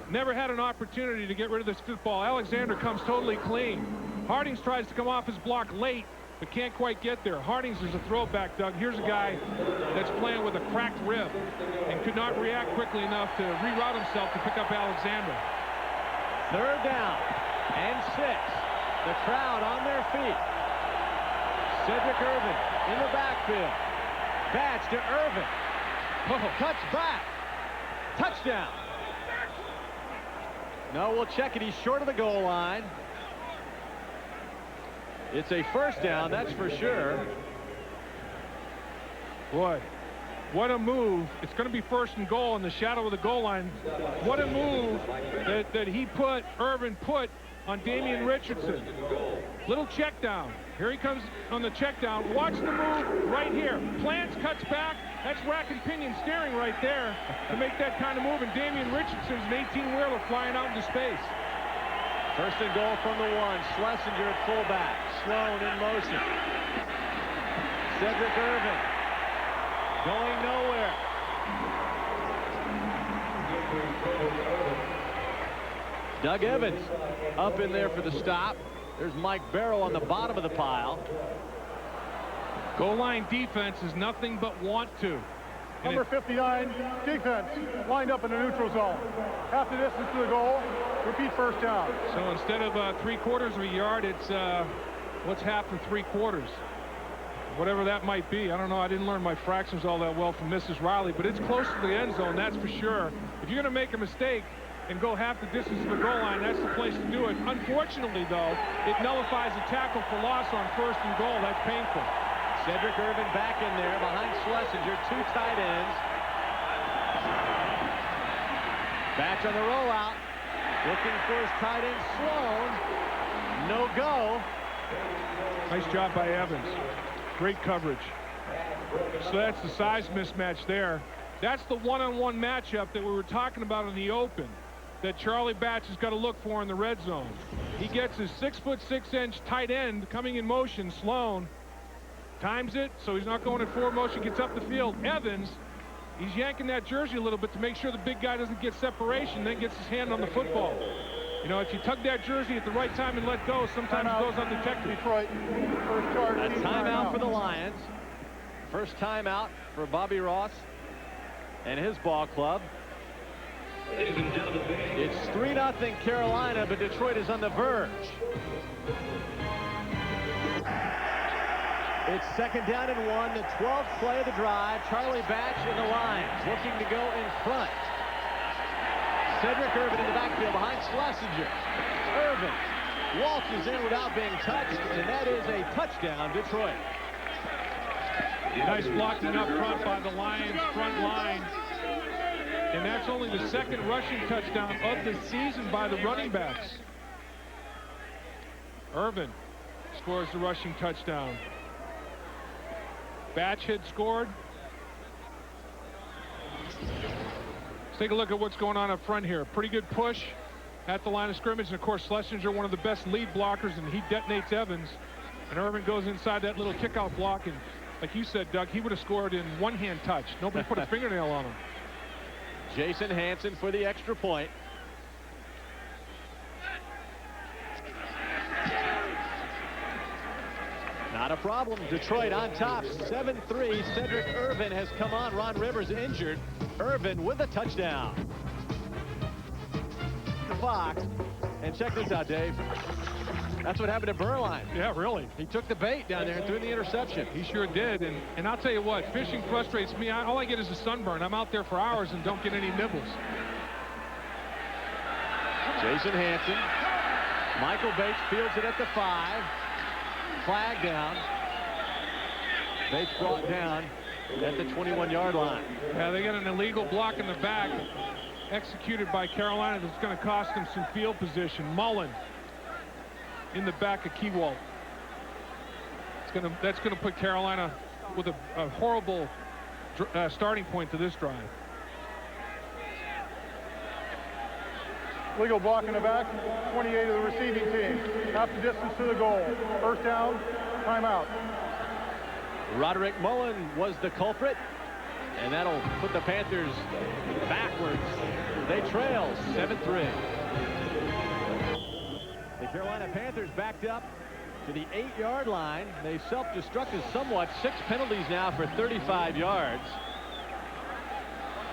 never had an opportunity to get rid of this football. Alexander comes totally clean. Hardings tries to come off his block late, but can't quite get there. Hardings is a throwback, Doug. Here's a guy that's playing with a cracked rib and could not react quickly enough to reroute himself to pick up Alexander. 3rd down and 6. The crowd on their feet. Cedric Irvin in the backfield. Batch to Irvin. Cuts back. Touchdown. No, we'll check it. He's short of the goal line. It's a first down, that's for sure. Boy, what a move. It's going to be 1st and goal in the shadow of the goal line. What a move that Irvin put on Damian Richardson. Little check down. Here he comes on the check down. Watch the move right here. Plants, cuts back. That's rack and pinion steering right there to make that kind of move. And Damian Richardson's an 18-wheeler flying out into space. 1st and goal from the 1. Schlesinger at fullback. Sloan in motion. Cedric Irvin going nowhere. Doug Evans up in there for the stop. There's Mike Barrow on the bottom of the pile. Goal line defense is nothing but want to. Number 59, defense, lined up in the neutral zone. Half the distance to the goal, repeat first down. So instead of 3/4 of a yard, it's what's half of 3/4? whatever that might be. I don't know. I didn't learn my fractions all that well from Mrs. Riley, but it's close to the end zone, that's for sure. If you're going to make a mistake and go half the distance to the goal line, that's the place to do it. Unfortunately, though, it nullifies a tackle for loss on 1st and goal. That's painful. Cedric Irvin back in there behind Schlesinger, 2 tight ends. Batch on the rollout, looking for his tight end, Sloan. No go. Nice job by Evans. Great coverage. So that's the size mismatch there. That's the one-on-one matchup that we were talking about in the open that Charlie Batch has got to look for in the red zone. He gets his 6'6" tight end coming in motion. Sloan times it, so he's not going in forward motion, gets up the field. Evans, he's yanking that jersey a little bit to make sure the big guy doesn't get separation, then gets his hand on the football. You know, if you tug that jersey at the right time and let go, sometimes it goes undetected. Detroit. First charge. A timeout for the Lions. First timeout for Bobby Ross and his ball club. It's 3-0 Carolina, but Detroit is on the verge. It's 2nd down and 1, the 12th play of the drive. Charlie Batch and the Lions looking to go in front. Cedric Irvin in the backfield behind Schlesinger. Irvin waltzes in without being touched, and that is a touchdown, Detroit. Nice blocking up front by the Lions front line. And that's only the 2nd rushing touchdown of the season by the running backs. Irvin scores the rushing touchdown. Batch had scored. Let's take a look at what's going on up front here. Pretty good push at the line of scrimmage. And, of course, Schlesinger, one of the best lead blockers, and he detonates Evans. And Irvin goes inside that little kickout block. And like you said, Doug, he would have scored in one-hand touch. Nobody put a fingernail on him. Jason Hanson for the extra point. Not a problem. Detroit on top, 7-3. Cedric Irvin has come on. Ron Rivers injured. Irvin with a touchdown. The Fox. And check this out, Dave. That's what happened to Berline. Yeah, really. He took the bait down there and threw the interception. He sure did. And I'll tell you what, fishing frustrates me. All I get is a sunburn. I'm out there for hours and don't get any nibbles. Jason Hanson. Michael Bates fields it at the 5. Flag down. Bates brought down at the 21-yard line. Yeah, they got an illegal block in the back executed by Carolina that's going to cost them some field position. Mullen in the back of Keywalt. That's going to put Carolina with a horrible starting point to this drive. Legal block in the back, 28 of the receiving team. Half the distance to the goal. First down, timeout. Roderick Mullen was the culprit, and that'll put the Panthers backwards. They trail 7-3. The Carolina Panthers backed up to the 8-yard line. They self-destructed somewhat. 6 penalties now for 35 yards.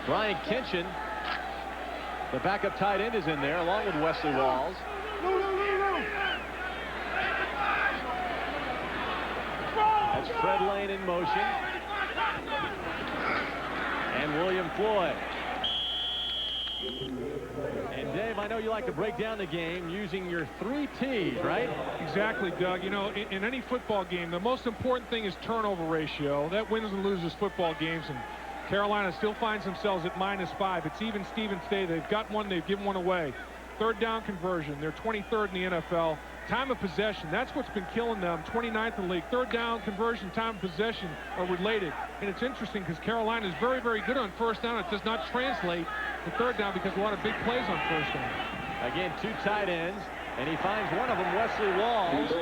Brian Kinchin, the backup tight end, is in there along with Wesley Walls. That's Fred Lane in motion. And William Floyd. And Dave, I know you like to break down the game using your 3 T's, right? Exactly, Doug. You know, in any football game, the most important thing is turnover ratio. That wins and loses football games, and Carolina still finds themselves at -5. It's even Stevens Day. They've got one, they've given one away. 3rd down conversion, they're 23rd in the NFL. Time of possession, that's what's been killing them. 29th in the league. 3rd down conversion, time of possession are related. And it's interesting because Carolina is very, very good on 1st down. It does not translate to 3rd down because a lot of big plays on 1st down. Again, 2 tight ends, and he finds one of them, Wesley Walls.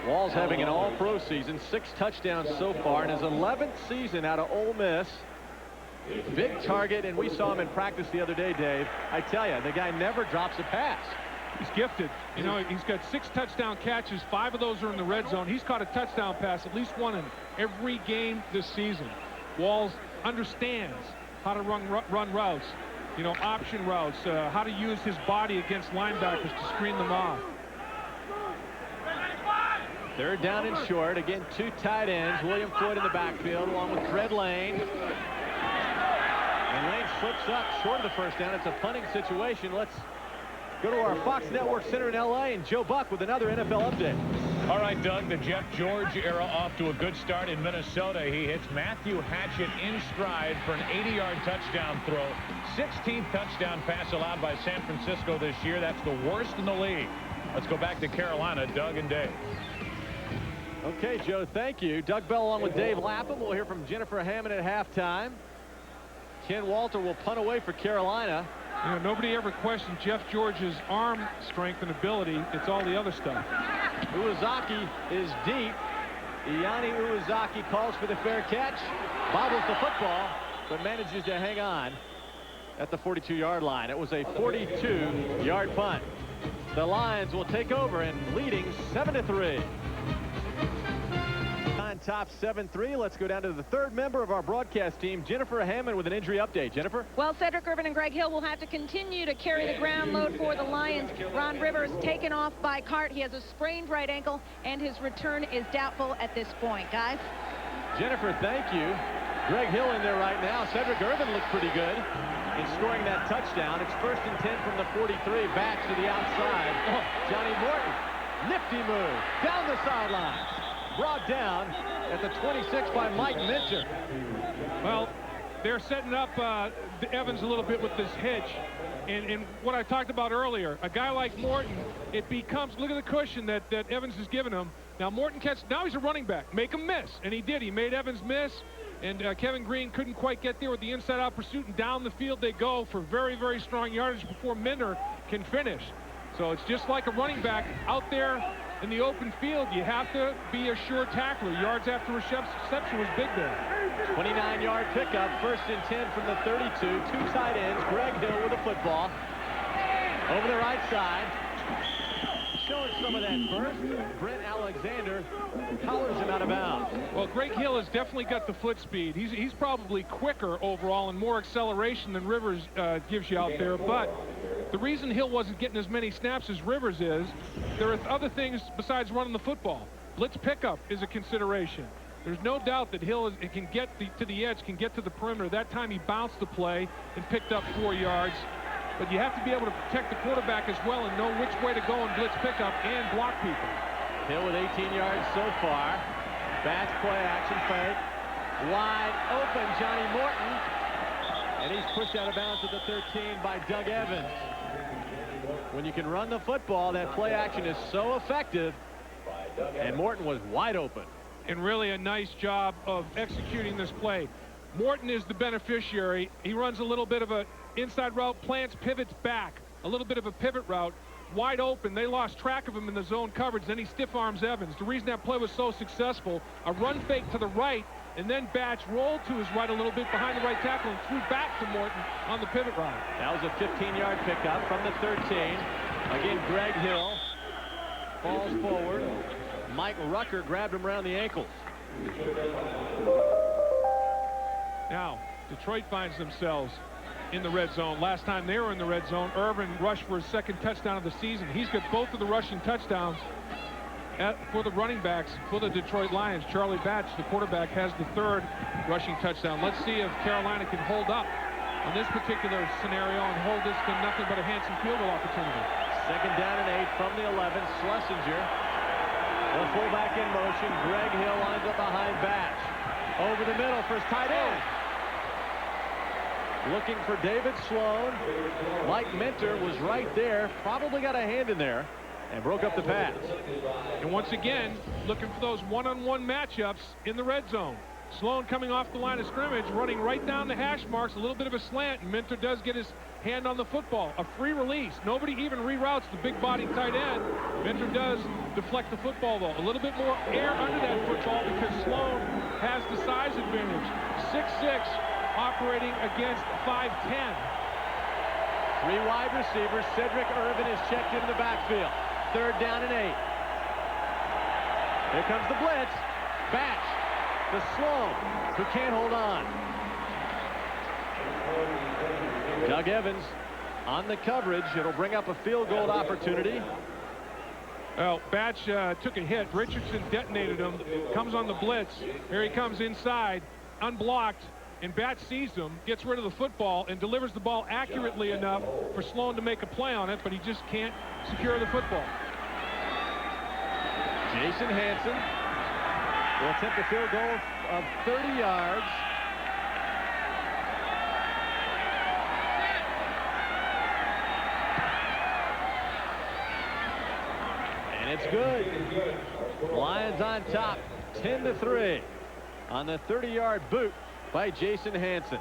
Walls having an all-pro season, 6 touchdowns so far in his 11th season out of Ole Miss. Big target, and we saw him in practice the other day, Dave. I tell you, the guy never drops a pass. He's gifted. You know, he's got 6 touchdown catches. 5 of those are in the red zone. He's caught a touchdown pass, at least one in every game this season. Walls understands how to run routes. you know, option routes, how to use his body against linebackers to screen them off. Third down and short. Again, two tight ends. William Floyd in the backfield along with Fred Lane. And Lane slips up short of the first down. It's a punting situation. Let's go to our Fox Network Center in L.A. and Joe Buck with another NFL update. All right, Doug, the Jeff George era off to a good start in Minnesota. He hits Matthew Hatchett in stride for an 80-yard touchdown throw. 16th touchdown pass allowed by San Francisco this year. That's the worst in the league. Let's go back to Carolina, Doug and Dave. Okay, Joe, thank you. Doug Bell along with Dave Lapham. We'll hear from Jennifer Hammond at halftime. Ken Walter will punt away for Carolina. You know, nobody ever questioned Jeff George's arm strength and ability. It's all the other stuff. Uwazaki is deep. Iani Uwazaki calls for the fair catch. Bobbles the football, but manages to hang on at the 42-yard line. It was a 42-yard punt. The Lions will take over and leading 7-3. Top 7-3. Let's go down to the third member of our broadcast team, Jennifer Hammond, with an injury update. Jennifer? Well, Cedric Irvin and Greg Hill will have to continue to carry the ground load for the Lions. Ron Rivers taken off by Cart. He has a sprained right ankle, and his return is doubtful at this point. Guys? Jennifer, thank you. Greg Hill in there right now. Cedric Irvin looked pretty good in scoring that touchdown. It's 1st and 10 from the 43. Back to the outside. Johnny Morton. Nifty move. Down the sideline. Brought down at the 26 by Mike Minter. Well, they're setting up Evans a little bit with this hitch. And what I talked about earlier, a guy like Morton, it becomes, look at the cushion that Evans has given him. Now Morton now he's a running back. Make him miss. And he did. He made Evans miss. And Kevin Green couldn't quite get there with the inside-out pursuit. And down the field they go for very, very strong yardage before Minter can finish. So it's just like a running back out there in the open field. You have to be a sure tackler. Yards after reception was big there. 29-yard pickup, 1st and 10 from the 32. Two tight ends. Greg Hill with the football. Over the right side. Showing some of that first. Brent Alexander collars him out of bounds. Well, Greg Hill has definitely got the foot speed. He's probably quicker overall and more acceleration than Rivers gives you out there. But the reason Hill wasn't getting as many snaps as Rivers is, there are other things besides running the football. Blitz pickup is a consideration. There's no doubt that Hill can get to the edge, can get to the perimeter. That time he bounced the play and picked up 4 yards. But you have to be able to protect the quarterback as well and know which way to go in blitz pickup and block people. Hill with 18 yards so far. Batch play action fake. Wide open, Johnny Morton. And he's pushed out of bounds at the 13 by Doug Evans. When you can run the football, that play action is so effective. And Morton was wide open. And really a nice job of executing this play. Morton is the beneficiary. He runs a little bit of a inside route, plants, pivots back. A little bit of a pivot route. Wide open. They lost track of him in the zone coverage. Then he stiff arms Evans. The reason that play was so successful, a run fake to the right, and then Batch rolled to his right a little bit behind the right tackle and threw back to Morton on the pivot route. That was a 15-yard pickup from the 13. Again, Greg Hill falls forward. Mike Rucker grabbed him around the ankles. Now, Detroit finds themselves in the red zone. Last time they were in the red zone, Irvin rushed for his 2nd touchdown of the season. He's got both of the rushing touchdowns for the running backs for the Detroit Lions. Charlie Batch, the quarterback, has the 3rd rushing touchdown. Let's see if Carolina can hold up on this particular scenario and hold this to nothing but a handsome field goal opportunity. 2nd down and 8 from the 11. Schlesinger. The fullback in motion. Greg Hill lines up behind Batch. Over the middle for his tight end. Looking for David Sloan. Mike Minter was right there. Probably got a hand in there and broke up the pass. And once again, looking for those one-on-one matchups in the red zone. Sloan coming off the line of scrimmage, running right down the hash marks, a little bit of a slant, and Minter does get his hand on the football. A free release. Nobody even reroutes the big body tight end. Minter does deflect the football, though. A little bit more air under that football because Sloan has the size advantage. 6'6", operating against 5'10". 3 wide receivers. Cedric Irvin is checked in the backfield. 3rd down and 8. Here comes the blitz. Batch to Sloan, who can't hold on. Doug Evans on the coverage. It'll bring up a field goal opportunity. Well, Batch took a hit. Richardson detonated him. Comes on the blitz. Here he comes inside, unblocked. And Batch sees him, gets rid of the football, and delivers the ball accurately enough for Sloan to make a play on it, but he just can't secure the football. Jason Hansen will attempt a field goal of 30 yards. And it's good. Lions on top, 10-3 on the 30-yard boot by Jason Hansen.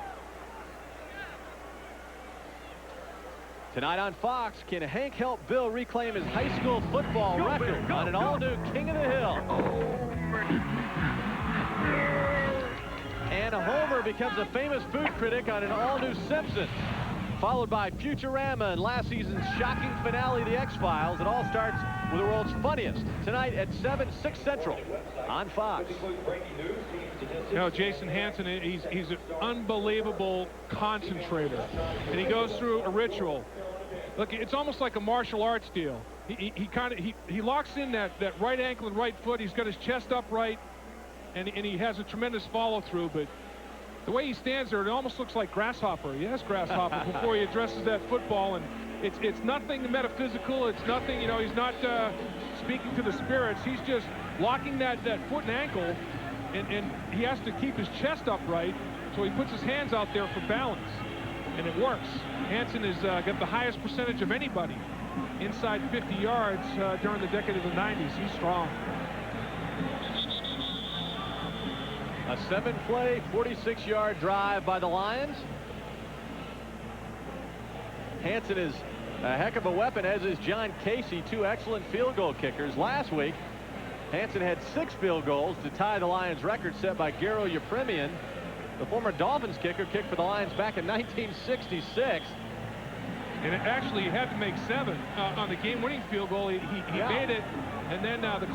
Tonight on Fox, can Hank help Bill reclaim his high school football record on an all-new King of the Hill? And Homer becomes a famous food critic on an all-new Simpsons, followed by Futurama and last season's shocking finale, The X-Files. It all starts with the world's funniest tonight at 7, 6 Central on Fox. You know, Jason Hansen, he's an unbelievable concentrator, and he goes through a ritual. Look, it's almost like a martial arts deal. He locks in that right ankle and right foot. He's got his chest upright, and he has a tremendous follow-through. But the way he stands there, it almost looks like Grasshopper. Yes, Grasshopper, before he addresses that football. And it's nothing metaphysical. It's nothing, you know, he's not speaking to the spirits. He's just locking that foot and ankle, and he has to keep his chest upright, so he puts his hands out there for balance, and it works. Hansen has got the highest percentage of anybody inside 50 yards during the decade of the 90s. He's strong. A 7-play, 46-yard drive by the Lions. Hansen is a heck of a weapon, as is John Casey, two excellent field goal kickers. Last week, Hansen had 6 field goals to tie the Lions record set by Garo Yepremian. The former Dolphins kicker kicked for the Lions back in 1966. And actually, he had to make 7 on the game-winning field goal. He made it, and then the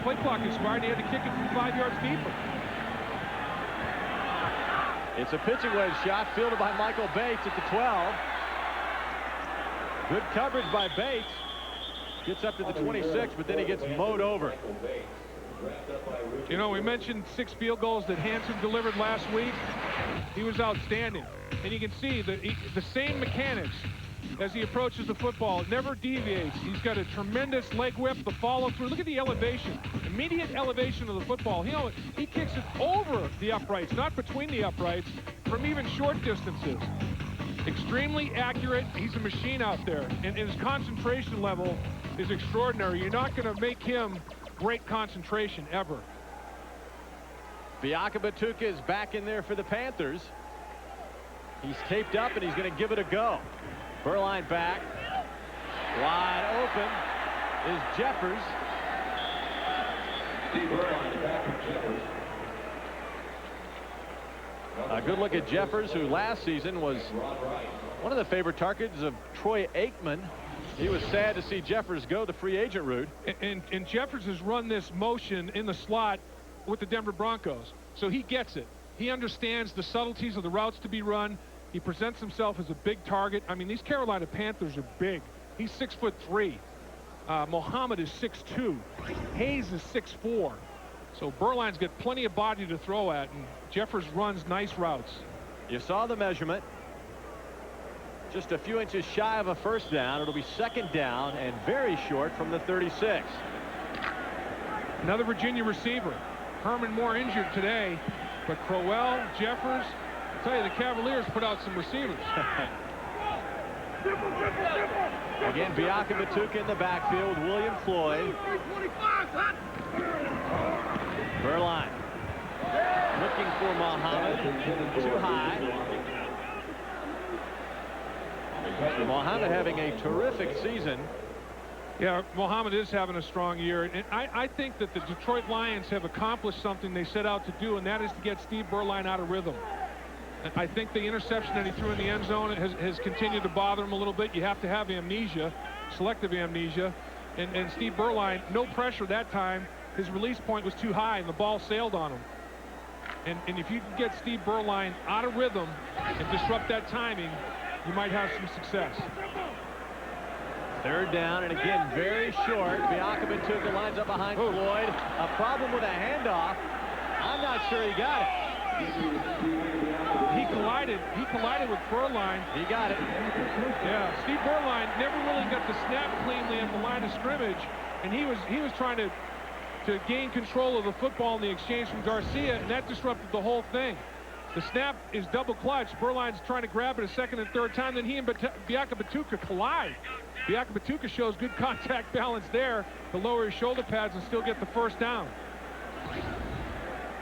play clock expired. He had to kick it from 5 yards deeper. It's a pitching wedge shot fielded by Michael Bates at the 12. Good coverage by Bates. Gets up to the 26, but then he gets mowed over. You know, we mentioned 6 field goals that Hansen delivered last week. He was outstanding. And you can see that the same mechanics as he approaches the football. It never deviates. He's got a tremendous leg whip, the follow through. Look at the elevation, immediate elevation of the football. You know, he kicks it over the uprights, not between the uprights, from even short distances. Extremely accurate. He's a machine out there, and his concentration level is extraordinary. You're not going to make him break concentration ever. Biaka Batuka is back in there for the Panthers. He's taped up, and he's going to give it a go. Burline back. Wide open is Jeffers. A good look at Jeffers, who last season was one of the favorite targets of Troy Aikman. He was sad to see Jeffers go the free agent route. And Jeffers has run this motion in the slot with the Denver Broncos, so he gets it. He understands the subtleties of the routes to be run. He presents himself as a big target. I mean, these Carolina Panthers are big. He's 6'3". Mohammed is 6'2". Hayes is 6'4". So Burline's got plenty of body to throw at, and Jeffers runs nice routes. You saw the measurement. Just a few inches shy of a first down. It'll be second down and very short from the 36. Another Virginia receiver. Herman Moore injured today, but Crowell, Jeffers, I'll tell you, the Cavaliers put out some receivers. Again, Biaka Batuka in the backfield. William Floyd. Burline looking for Mohammed. Too high. Mohammed having a terrific season. Yeah, Mohammed is having a strong year. And I think that the Detroit Lions have accomplished something they set out to do, and that is to get Steve Burline out of rhythm. And I think the interception that he threw in the end zone has continued to bother him a little bit. You have to have amnesia, selective amnesia. And Steve Burline, no pressure that time. His release point was too high, and the ball sailed on him. And if you can get Steve Berline out of rhythm and disrupt that timing, you might have some success. Third down, and again, very short. Biakabatuka lines up behind Floyd. A problem with a handoff. I'm not sure he got it. He collided with Berline. He got it. Yeah, Steve Berline never really got the snap cleanly at the line of scrimmage, and he was trying to gain control of the football in the exchange from Garcia, and that disrupted the whole thing. The snap is double clutch. Berline's trying to grab it a second and third time, then he and Biakabatuka collide. Biakabatuka shows good contact balance there to lower his shoulder pads and still get the first down.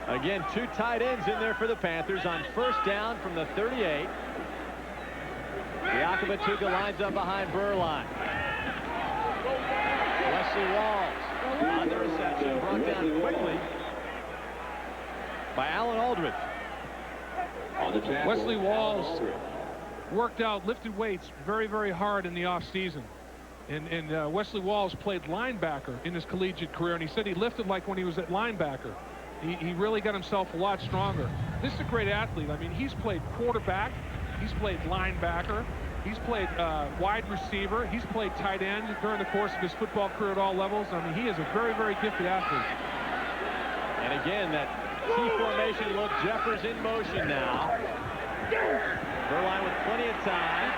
Again, 2 tight ends in there for the Panthers on first down from the 38. Biakabatuka lines up behind Berline. Wesley Walls on the reception, brought down quickly by Alan Aldridge. Wesley Walls worked out, lifted weights very, very hard in the offseason. And Wesley Walls played linebacker in his collegiate career, and he said he lifted like when he was at linebacker. He really got himself a lot stronger. This is a great athlete. I mean, he's played quarterback, he's played linebacker, he's played wide receiver, he's played tight end during the course of his football career at all levels. I mean, he is a very, very gifted athlete. And again, that T formation look. Jeffers in motion now. Berline with plenty of time.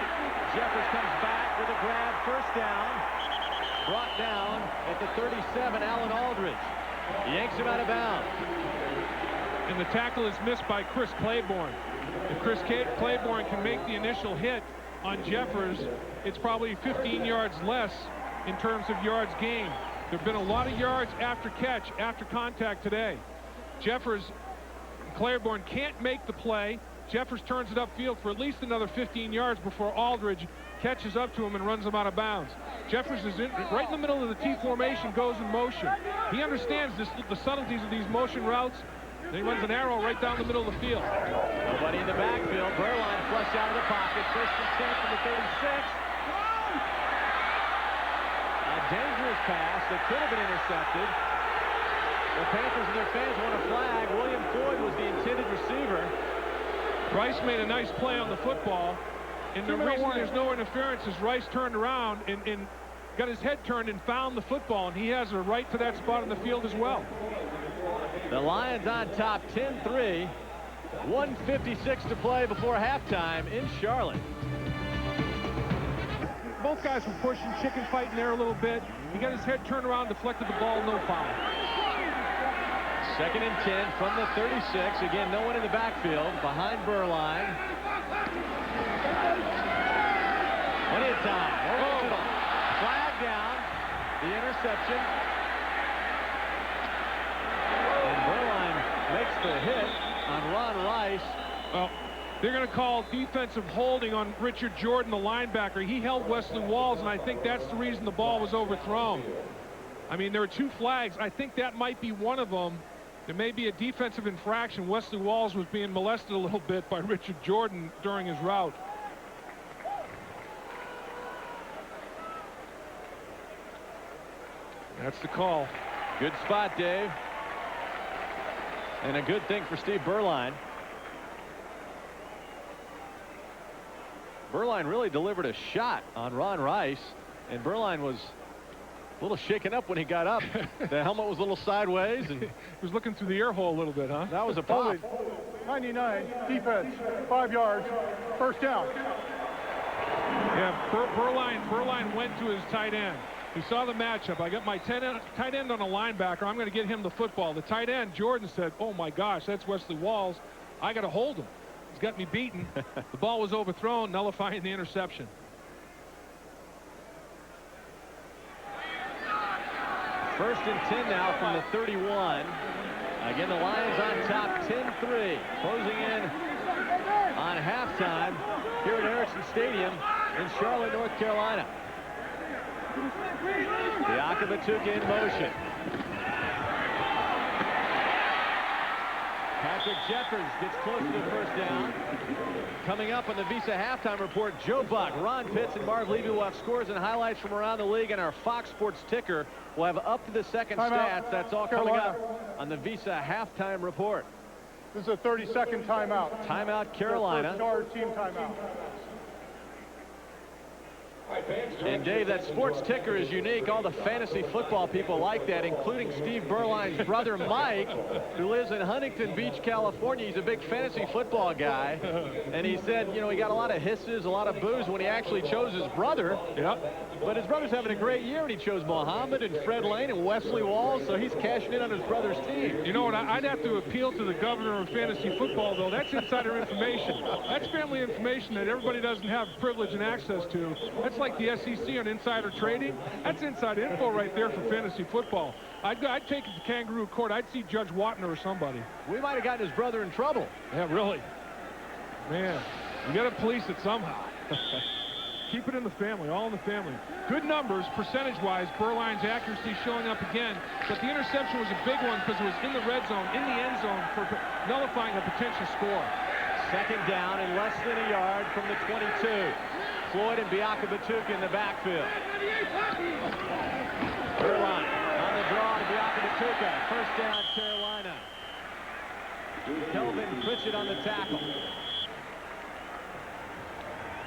Jeffers comes back with a grab, first down. Brought down at the 37, Alan Aldridge. He yanks him out of bounds. And the tackle is missed by Chris Claiborne. If Chris Claiborne can make the initial hit on Jeffers, it's probably 15 yards less in terms of yards gained. There have been a lot of yards after catch, after contact today. Jeffers and Claiborne can't make the play. Jeffers turns it upfield for at least another 15 yards before Aldridge catches up to him and runs him out of bounds. Jeffers is right in the middle of the T formation, goes in motion. He understands the subtleties of these motion routes. And he runs an arrow right down the middle of the field. Nobody in the backfield. Berline flushed out of the pocket. First and 10 from the 36. A dangerous pass that could have been intercepted. The Panthers and their fans want a flag. William Floyd was the intended receiver. Rice made a nice play on the football. And the reason there's no interference is Rice turned around and got his head turned and found the football. And he has a right to that spot on the field as well. The Lions on top 10-3. 1:56 to play before halftime in Charlotte. Both guys were pushing, chicken fighting there a little bit. He got his head turned around, deflected the ball, no foul. Second and 10 from the 36. Again, no one in the backfield behind Berline. Plenty of time. Flag down. The interception. And Berline makes the hit on Ron Rice. Well, they're going to call defensive holding on Richard Jordan, the linebacker. He held Wesley Walls, and I think that's the reason the ball was overthrown. I mean, there are 2 flags. I think that might be one of them. There may be a defensive infraction. Wesley Walls was being molested a little bit by Richard Jordan during his route. That's the call. Good spot, Dave. And a good thing for Steve Berline. Berline really delivered a shot on Ron Rice, and Berline was a little shaken up when he got up. The helmet was a little sideways, and he was looking through the air hole a little bit, huh? That was a pop. 99, defense, 5 yards, first down. Yeah, Berline went to his tight end. He saw the matchup. I got my tight end on a linebacker. I'm going to get him the football. The tight end, Jordan, said, oh my gosh, that's Wesley Walls. I got to hold him. He's got me beaten. The ball was overthrown, nullifying the interception. First and 10 now from the 31. Again, the Lions on top 10-3. Closing in on halftime here at Erickson Stadium in Charlotte, North Carolina. Biakabatuka in motion. Patrick Jeffers gets close to the first down. Coming up on the Visa halftime report, Joe Buck, Ron Pitts, and Marv Levy will have scores and highlights from around the league, and our Fox Sports ticker will have up to the second stats. That's all coming up on the Visa halftime report. This is a 30-second timeout. Timeout, Carolina. First team timeout. And Dave, that sports ticker is unique. All the fantasy football people like that, including Steve Berline's brother Mike, who lives in Huntington Beach, California. He's a big fantasy football guy. And he said, you know, he got a lot of hisses, a lot of boos when he actually chose his brother. Yep. But his brother's having a great year, and he chose Muhammad and Fred Lane and Wesley Walls, so he's cashing in on his brother's team. You know what? I'd have to appeal to the governor of fantasy football, though. That's insider information. That's family information that everybody doesn't have privilege and access to. That's like the SEC on insider trading. That's inside info right there for fantasy football. I'd take it to kangaroo court. I'd see Judge Watner or somebody. We might have gotten his brother in trouble. Yeah, really. Man, you got to police it somehow. Keep it in the family, all in the family. Good numbers, percentage-wise. Berline's accuracy showing up again. But the interception was a big one because it was in the red zone, in the end zone, for nullifying a potential score. Second down and less than a yard from the 22. Floyd and Biaka Batuka in the backfield. Berline on the draw to Biaka Batuka. First down, Carolina. Kelvin Pritchett on the tackle.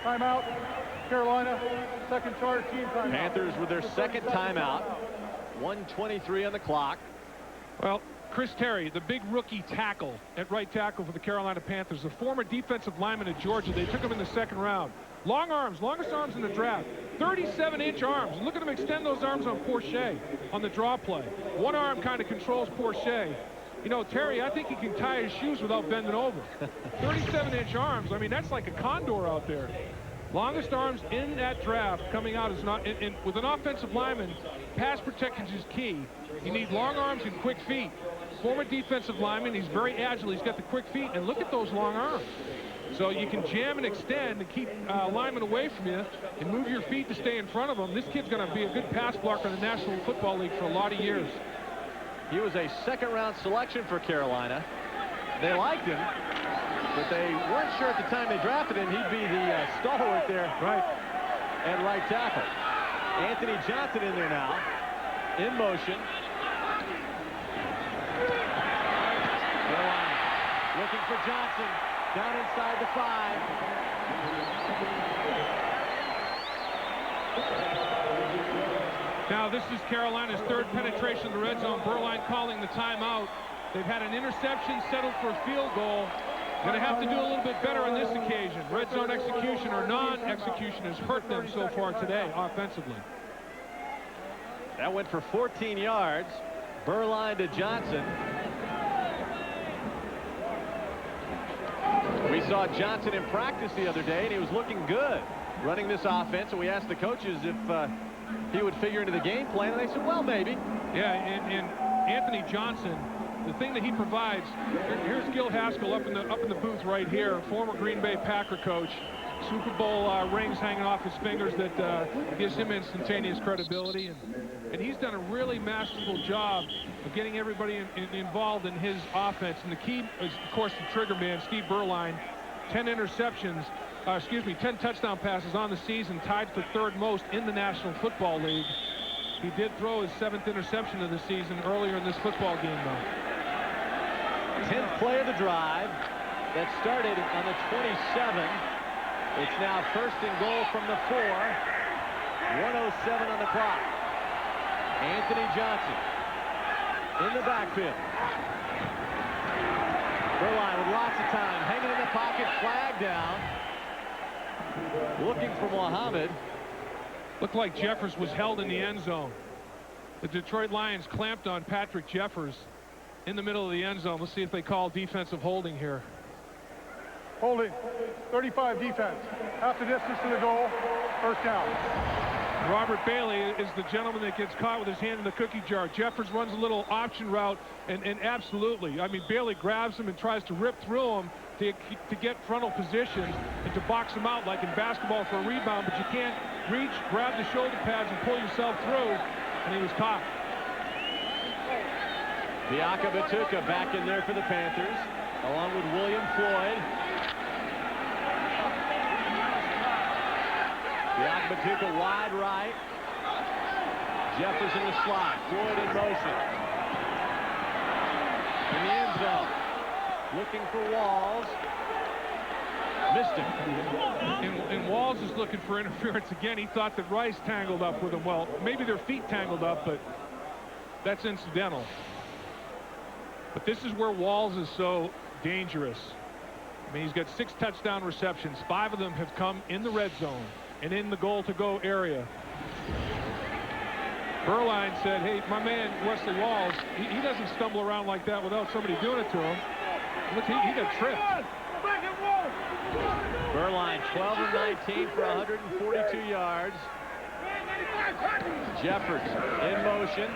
Timeout, Carolina. Second charge, team timeout. Panthers with their second timeout. 1:23 on the clock. Well, Chris Terry, the big rookie tackle at right tackle for the Carolina Panthers, the former defensive lineman at Georgia. They took him in the second round. Long arms, longest arms in the draft. 37-inch arms. Look at him extend those arms on Porsche on the draw play. One arm kind of controls Porsche. You know, Terry, I think he can tie his shoes without bending over. 37-inch arms. I mean, that's like a condor out there. Longest arms in that draft coming out is not, with an offensive lineman, pass protection is key. You need long arms and quick feet. Former defensive lineman, he's very agile. He's got the quick feet, and look at those long arms. So you can jam and extend and keep linemen away from you and move your feet to stay in front of them. This kid's going to be a good pass blocker in the National Football League for a lot of years. He was a second-round selection for Carolina. They liked him, but they weren't sure at the time they drafted him he'd be the stalwart there at right tackle. Anthony Johnson in there now, in motion. Carolina looking for Johnson down inside the 5. Now this is Carolina's third penetration of the red zone. Berline calling the timeout. They've had an interception, settled for a field goal. Going to have to do a little bit better on this occasion. Red zone execution or non-execution has hurt them so far today offensively. That went for 14 yards. Berline to Johnson. We saw Johnson in practice the other day, and he was looking good running this offense. And we asked the coaches if he would figure into the game plan, and they said, well, maybe. Yeah, and Anthony Johnson, the thing that he provides, here's Gil Haskell up in the booth right here, former Green Bay Packer coach. Super Bowl rings hanging off his fingers that gives him instantaneous credibility, and he's done a really masterful job of getting everybody involved in his offense. And the key is, of course, the trigger man, Steve Berline. 10 touchdown passes on the season, tied for third most in the National Football League. He did throw his 7th interception of the season earlier in this football game, though. 10th play of the drive that started on the 27. It's now first and goal from the 4. 1:07 on the clock. Anthony Johnson in the backfield. Berline with lots of time, hanging in the pocket, flag down. Looking for Muhammad. Looked like Jeffers was held in the end zone. The Detroit Lions clamped on Patrick Jeffers in the middle of the end zone. Let's see if they call defensive holding here. Holding, 35 defense. Half the distance to the goal, first down. Robert Bailey is the gentleman that gets caught with his hand in the cookie jar. Jeffers runs a little option route, and absolutely, I mean, Bailey grabs him and tries to rip through him to get frontal position and to box him out like in basketball for a rebound, but you can't reach, grab the shoulder pads, and pull yourself through, and he was caught. Biaka Batuka back in there for the Panthers, along with William Floyd. Biaka Batuka wide right. Jeffers in the slot. Floyd in motion. In the end zone. looking for Walls. Missed him. And Walls is looking for interference again. He thought that Rice tangled up with him. Well, maybe their feet tangled up, but that's incidental. But this is where Walls is so dangerous. I mean, he's got 6 touchdown receptions. 5 of them have come in the red zone and in the goal-to-go area. Berline said, hey, my man Wesley Walls, he doesn't stumble around like that without somebody doing it to him. Look, he got tripped. Berline 12 of 19 for 142 yards. Jeffords in motion.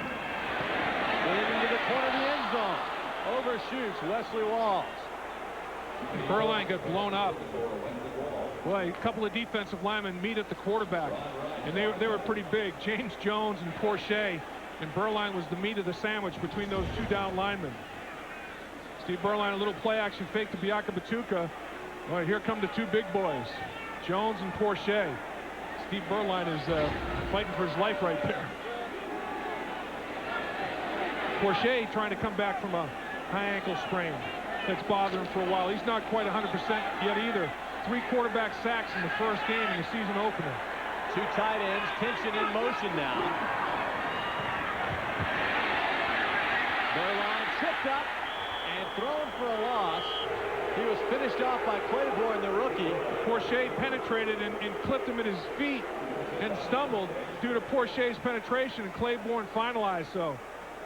Into the corner of the end zone. Overshoots Wesley Walls. Berline got blown up. Boy, a couple of defensive linemen meet at the quarterback, and they were pretty big. James Jones and Porche, and Berline was the meat of the sandwich between those 2 down linemen. Steve Berline, a little play action fake to Biaka Batuka. Boy, here come the 2 big boys, Jones and Porche. Steve Berline is fighting for his life right there. Porche trying to come back from a high ankle sprain that's bothering him for a while. He's not quite 100% yet either. 3 quarterback sacks in the first game in the season opener. 2 tight ends, tension in motion now. Berline tripped up and thrown for a loss. He was finished off by Claiborne, the rookie. Porche penetrated and clipped him at his feet and stumbled due to Porche's penetration, and Claiborne finalized. So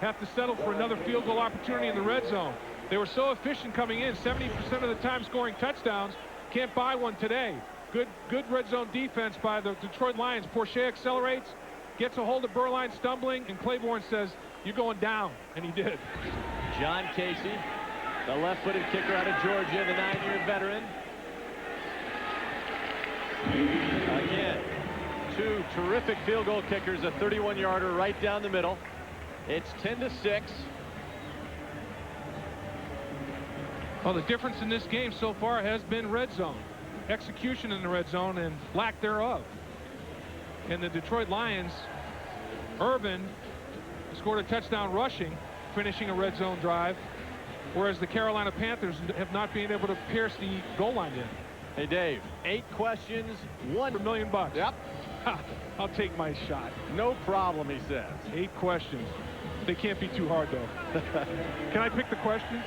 have to settle for another field goal opportunity in the red zone. They were so efficient coming in, 70% of the time scoring touchdowns. Can't buy one today. Good red zone defense by the Detroit Lions. Porche accelerates, gets a hold of Berline stumbling, and Claiborne says, you're going down, and he did. John Casey, the left-footed kicker out of Georgia, the 9-year veteran. Again, 2 terrific field goal kickers, a 31-yarder right down the middle. It's 10-6. Well, the difference in this game so far has been red zone. Execution in the red zone and lack thereof. And the Detroit Lions, Urban scored a touchdown rushing, finishing a red zone drive, whereas the Carolina Panthers have not been able to pierce the goal line yet. Hey, Dave, 8 questions, $1 million. Yep. I'll take my shot. No problem, he says. 8 questions. They can't be too hard, though. Can I pick the question?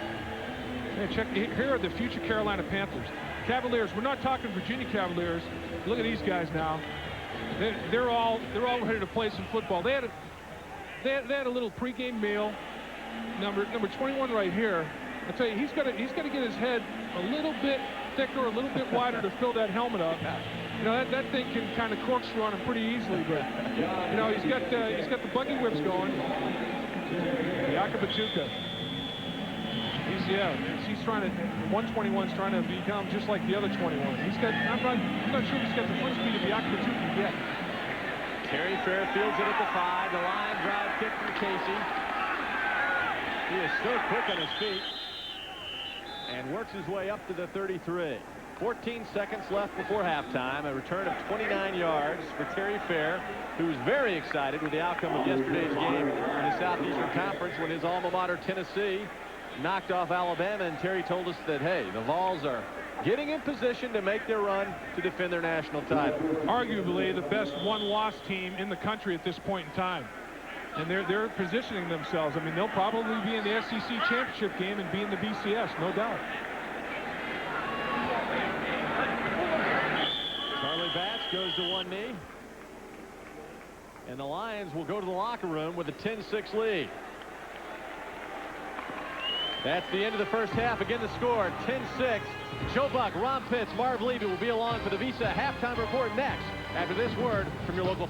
Yeah, check. Here are the future Carolina Panthers. Cavaliers. We're not talking Virginia Cavaliers. Look at these guys now. They're all ready to play some football. They had a little pregame meal. Number 21 right here. I tell you, he's got to get his head a little bit thicker, a little bit wider to fill that helmet up. You know, that thing can kind of corkscrew on him pretty easily, but you know, he's got the buggy whips going. Biaka Batuka. He's trying to, 121's trying to become just like the other 21. I'm not sure he's got the foot speed of Biaka Batuka yet. Terry Fair fields it at the 5. The line drive kick from Casey. He is so quick on his feet and works his way up to the 33. 14 seconds left before halftime. A return of 29 yards for Terry Fair, who's very excited with the outcome of yesterday's game in the Southeastern Conference when his alma mater, Tennessee, knocked off Alabama. And Terry told us that, hey, the Vols are getting in position to make their run to defend their national title. Arguably the best one-loss team in the country at this point in time. And they're positioning themselves. I mean, they'll probably be in the SEC championship game and be in the BCS, no doubt. Charlie Batch goes to one knee. And the Lions will go to the locker room with a 10-6 lead. That's the end of the first half. Again, the score, 10-6. Joe Buck, Ron Pitts, Marv Levy will be along for the Visa halftime report next after this word from your local